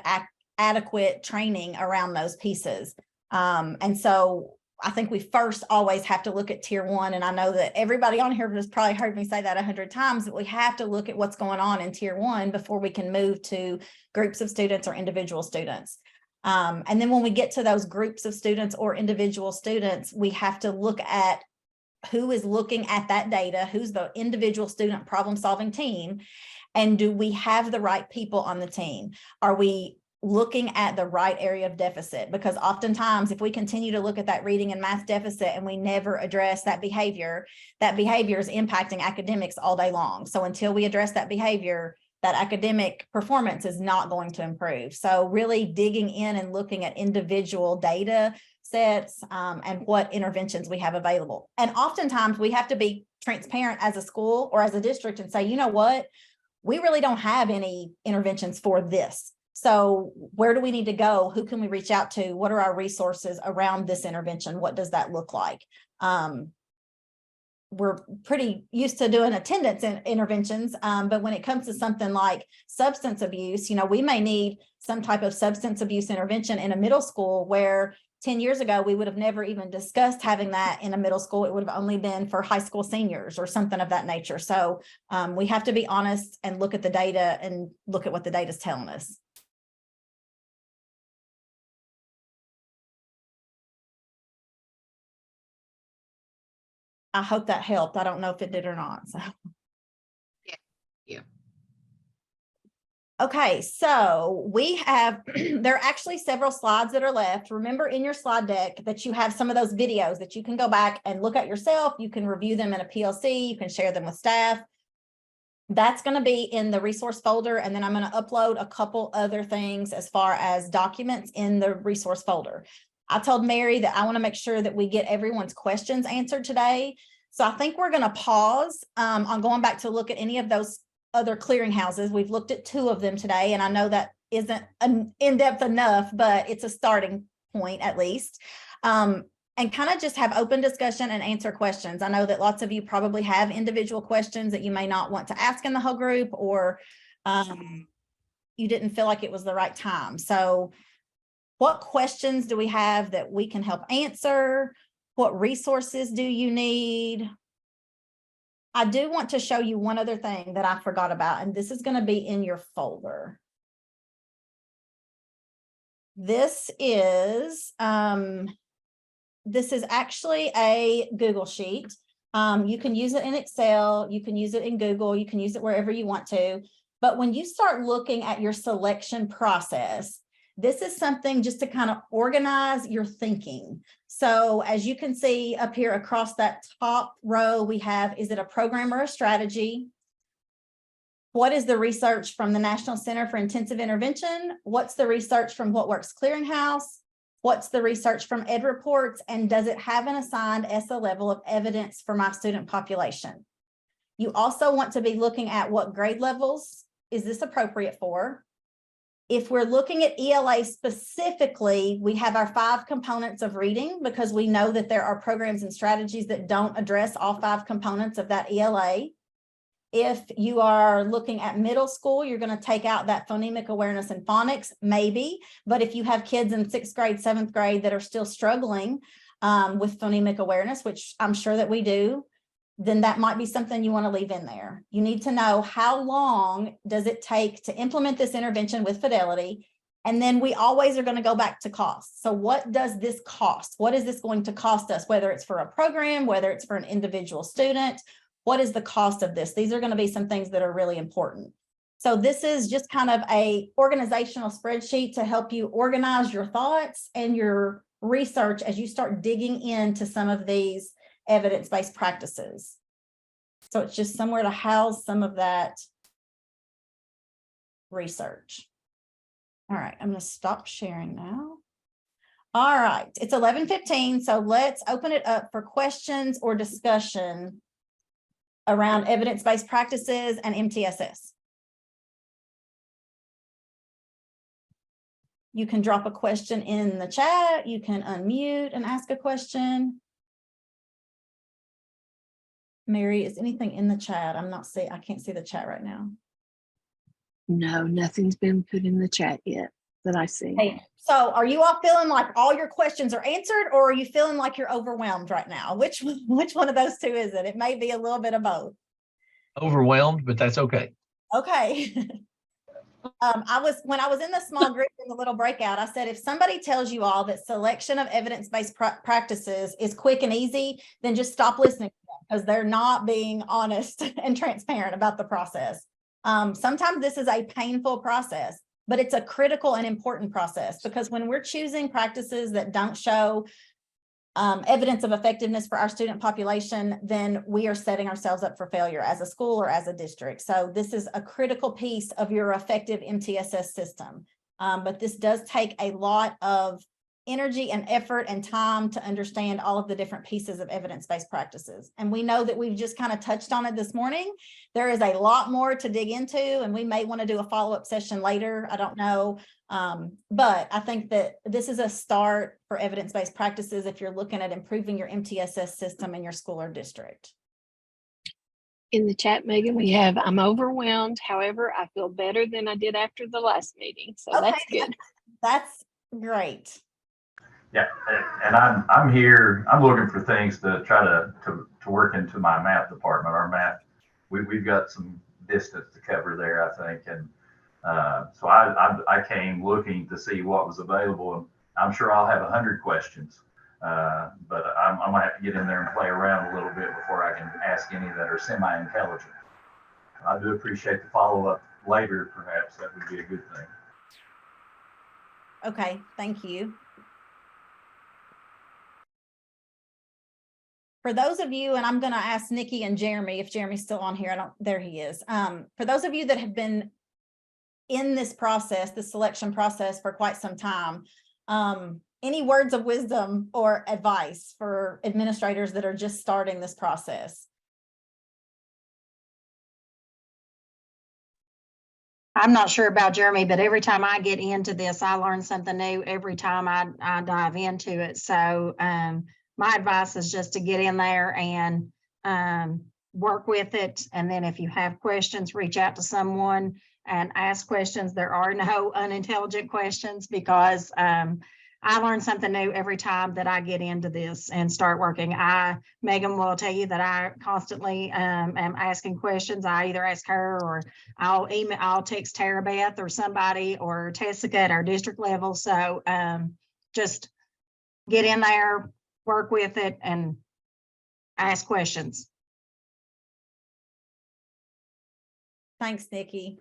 adequate training around those pieces? And so I think we first always have to look at tier 1. And I know that everybody on here has probably heard me say that 100 times, that we have to look at what's going on in tier 1 before we can move to groups of students or individual students. And then when we get to those groups of students or individual students, we have to look at who is looking at that data, who's the individual student problem-solving team, and do we have the right people on the team? Are we looking at the right area of deficit? Because oftentimes if we continue to look at that reading and math deficit and we never address that behavior is impacting academics all day long. So until we address that behavior, that academic performance is not going to improve. So really digging in and looking at individual data sets and what interventions we have available. And oftentimes we have to be transparent as a school or as a district and say, you know what, we really don't have any interventions for this. So where do we need to go? Who can we reach out to? What are our resources around this intervention? What does that look like? we're pretty used to doing attendance interventions. But when it comes to something like substance abuse, you know, we may need some type of substance abuse intervention in a middle school where 10 years ago, we would have never even discussed having that in a middle school. It would have only been for high school seniors or something of that nature. So we have to be honest and look at the data and look at what the data is telling us. I hope that helped. I don't know if it did or not. So. Yeah. Okay, so we have, there are actually several slides that are left. Remember in your slide deck that you have some of those videos that you can go back and look at yourself. You can review them in a PLC. You can share them with staff. That's going to be in the resource folder. And then I'm going to upload a couple other things as far as documents in the resource folder. I told Mary that I want to make sure that we get everyone's questions answered today. So I think we're going to pause on going back to look at any of those other clearinghouses. We've looked at 2 of them today, and I know that isn't in-depth enough, but it's a starting point at least. And kind of just have open discussion and answer questions. I know that lots of you probably have individual questions that you may not want to ask in the whole group, or you didn't feel like it was the right time. So what questions do we have that we can help answer? What resources do you need? I do want to show you one other thing that I forgot about, and this is going to be in your folder. This is actually a Google sheet. You can use it in Excel, you can use it in Google, you can use it wherever you want to. But when you start looking at your selection process, this is something just to kind of organize your thinking. So as you can see up here across that top row, we have, is it a program or a strategy? What is the research from the National Center for Intensive Intervention? What's the research from What Works Clearinghouse? What's the research from Ed Reports? And does it have an assigned ESSA level of evidence for my student population? You also want to be looking at what grade levels is this appropriate for? If we're looking at ELA specifically, we have our 5 components of reading because we know that there are programs and strategies that don't address all 5 components of that ELA. If you are looking at middle school, you're going to take out that phonemic awareness and phonics, maybe. But if you have kids in 6th grade, 7th grade that are still struggling with phonemic awareness, which I'm sure that we do, then that might be something you want to leave in there. You need to know how long does it take to implement this intervention with fidelity. And then we always are going to go back to cost. So what does this cost? What is this going to cost us, whether it's for a program, whether it's for an individual student? What is the cost of this? These are going to be some things that are really important. So this is just kind of a organizational spreadsheet to help you organize your thoughts and your research as you start digging into some of these evidence-based practices. So it's just somewhere to house some of that research. All right, I'm going to stop sharing now. All right, it's 11:15, so let's open it up for questions or discussion around evidence-based practices and MTSS. You can drop a question in the chat. You can unmute and ask a question. Mary, is anything in the chat? I can't see the chat right now. No, nothing's been put in the chat yet that I see. Hey, so are you all feeling like all your questions are answered, or are you feeling like you're overwhelmed right now? Which one of those 2 is it? It may be a little bit of both. Overwhelmed, but that's okay. Okay. When I was in the small group in the little breakout, I said, if somebody tells you all that selection of evidence-based practices is quick and easy, then just stop listening to them because they're not being honest and transparent about the process. Sometimes this is a painful process, but it's a critical and important process because when we're choosing practices that don't show evidence of effectiveness for our student population, then we are setting ourselves up for failure as a school or as a district. So this is a critical piece of your effective MTSS system. But this does take a lot of energy and effort and time to understand all of the different pieces of evidence-based practices. And we know that we've just kind of touched on it this morning. There is a lot more to dig into, and we may want to do a follow-up session later. I don't know. But I think that this is a start for evidence-based practices if you're looking at improving your MTSS system in your school or district. In the chat, Megan, we have, I'm overwhelmed. However, I feel better than I did after the last meeting. So that's good. That's great. Yeah, and I'm here. I'm looking for things to try to work into my math department. Our math, we've got some distance to cover there, I think, and so I came looking to see what was available, and I'm sure I'll have 100 questions, but I'm gonna have to get in there and play around a little bit before I can ask any that are semi-intelligent. I do appreciate the follow-up later, perhaps that would be a good thing. Okay, thank you. For those of you, and I'm going to ask Nikki and Jeremy, if Jeremy's still on here, there he is. For those of you that have been in this process, the selection process for quite some time, any words of wisdom or advice for administrators that are just starting this process? I'm not sure about Jeremy, but every time I get into this, I learn something new every time I dive into it. So my advice is just to get in there and work with it. And then if you have questions, reach out to someone and ask questions. There are no unintelligent questions, because I learn something new every time that I get into this and start working. Megan will tell you that I constantly am asking questions. I either ask her, or I'll text Tara Beth or somebody, or Tessica at our district level. So just get in there, work with it, and ask questions. Thanks, Nikki.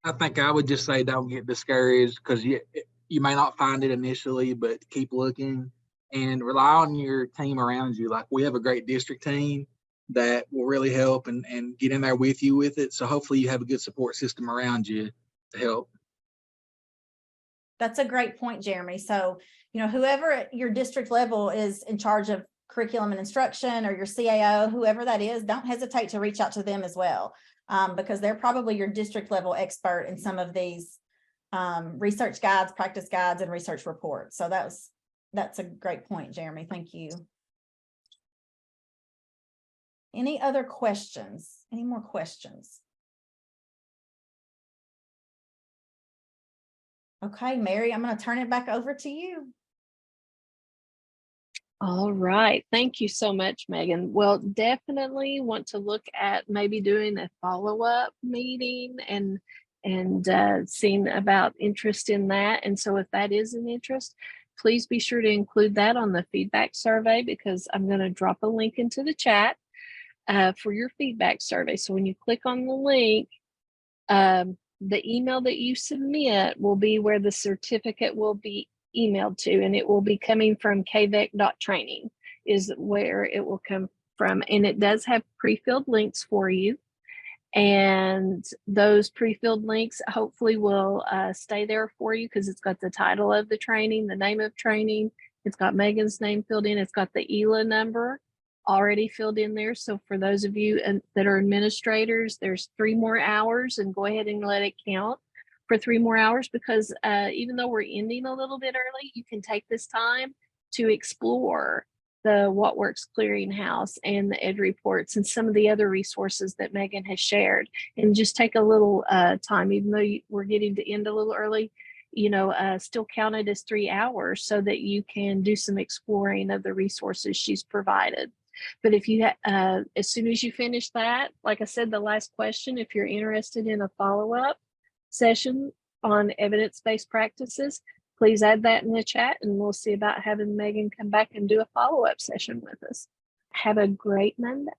I think I would just say don't get discouraged, because you may not find it initially, but keep looking and rely on your team around you. Like, we have a great district team that will really help and get in there with you with it. So hopefully you have a good support system around you to help. That's a great point, Jeremy. So, whoever at your district level is in charge of curriculum and instruction, or your CAO, whoever that is, don't hesitate to reach out to them as well, because they're probably your district level expert in some of these research guides, practice guides, and research reports. So that's a great point, Jeremy. Thank you. Any other questions? Any more questions? Okay, Mary, I'm going to turn it back over to you. All right. Thank you so much, Megan. Well, definitely want to look at maybe doing a follow-up meeting and seeing about interest in that. And so if that is an interest, please be sure to include that on the feedback survey, because I'm going to drop a link into the chat for your feedback survey. So when you click on the link, the email that you submit will be where the certificate will be emailed to, and it will be coming from kvec.training is where it will come from. And it does have pre-filled links for you. And those pre-filled links hopefully will stay there for you, because it's got the title of the training, the name of training. It's got Megan's name filled in. It's got the ELA number already filled in there. So for those of you that are administrators, there's 3 more hours, and go ahead and let it count for 3 more hours, because even though we're ending a little bit early, you can take this time to explore the What Works Clearinghouse and the Ed Reports and some of the other resources that Megan has shared, and just take a little time, even though we're getting to end a little early, still count it as 3 hours so that you can do some exploring of the resources she's provided. But if you as soon as you finish that, like I said, the last question, if you're interested in a follow-up session on evidence-based practices, please add that in the chat, and we'll see about having Megan come back and do a follow-up session with us. Have a great Monday.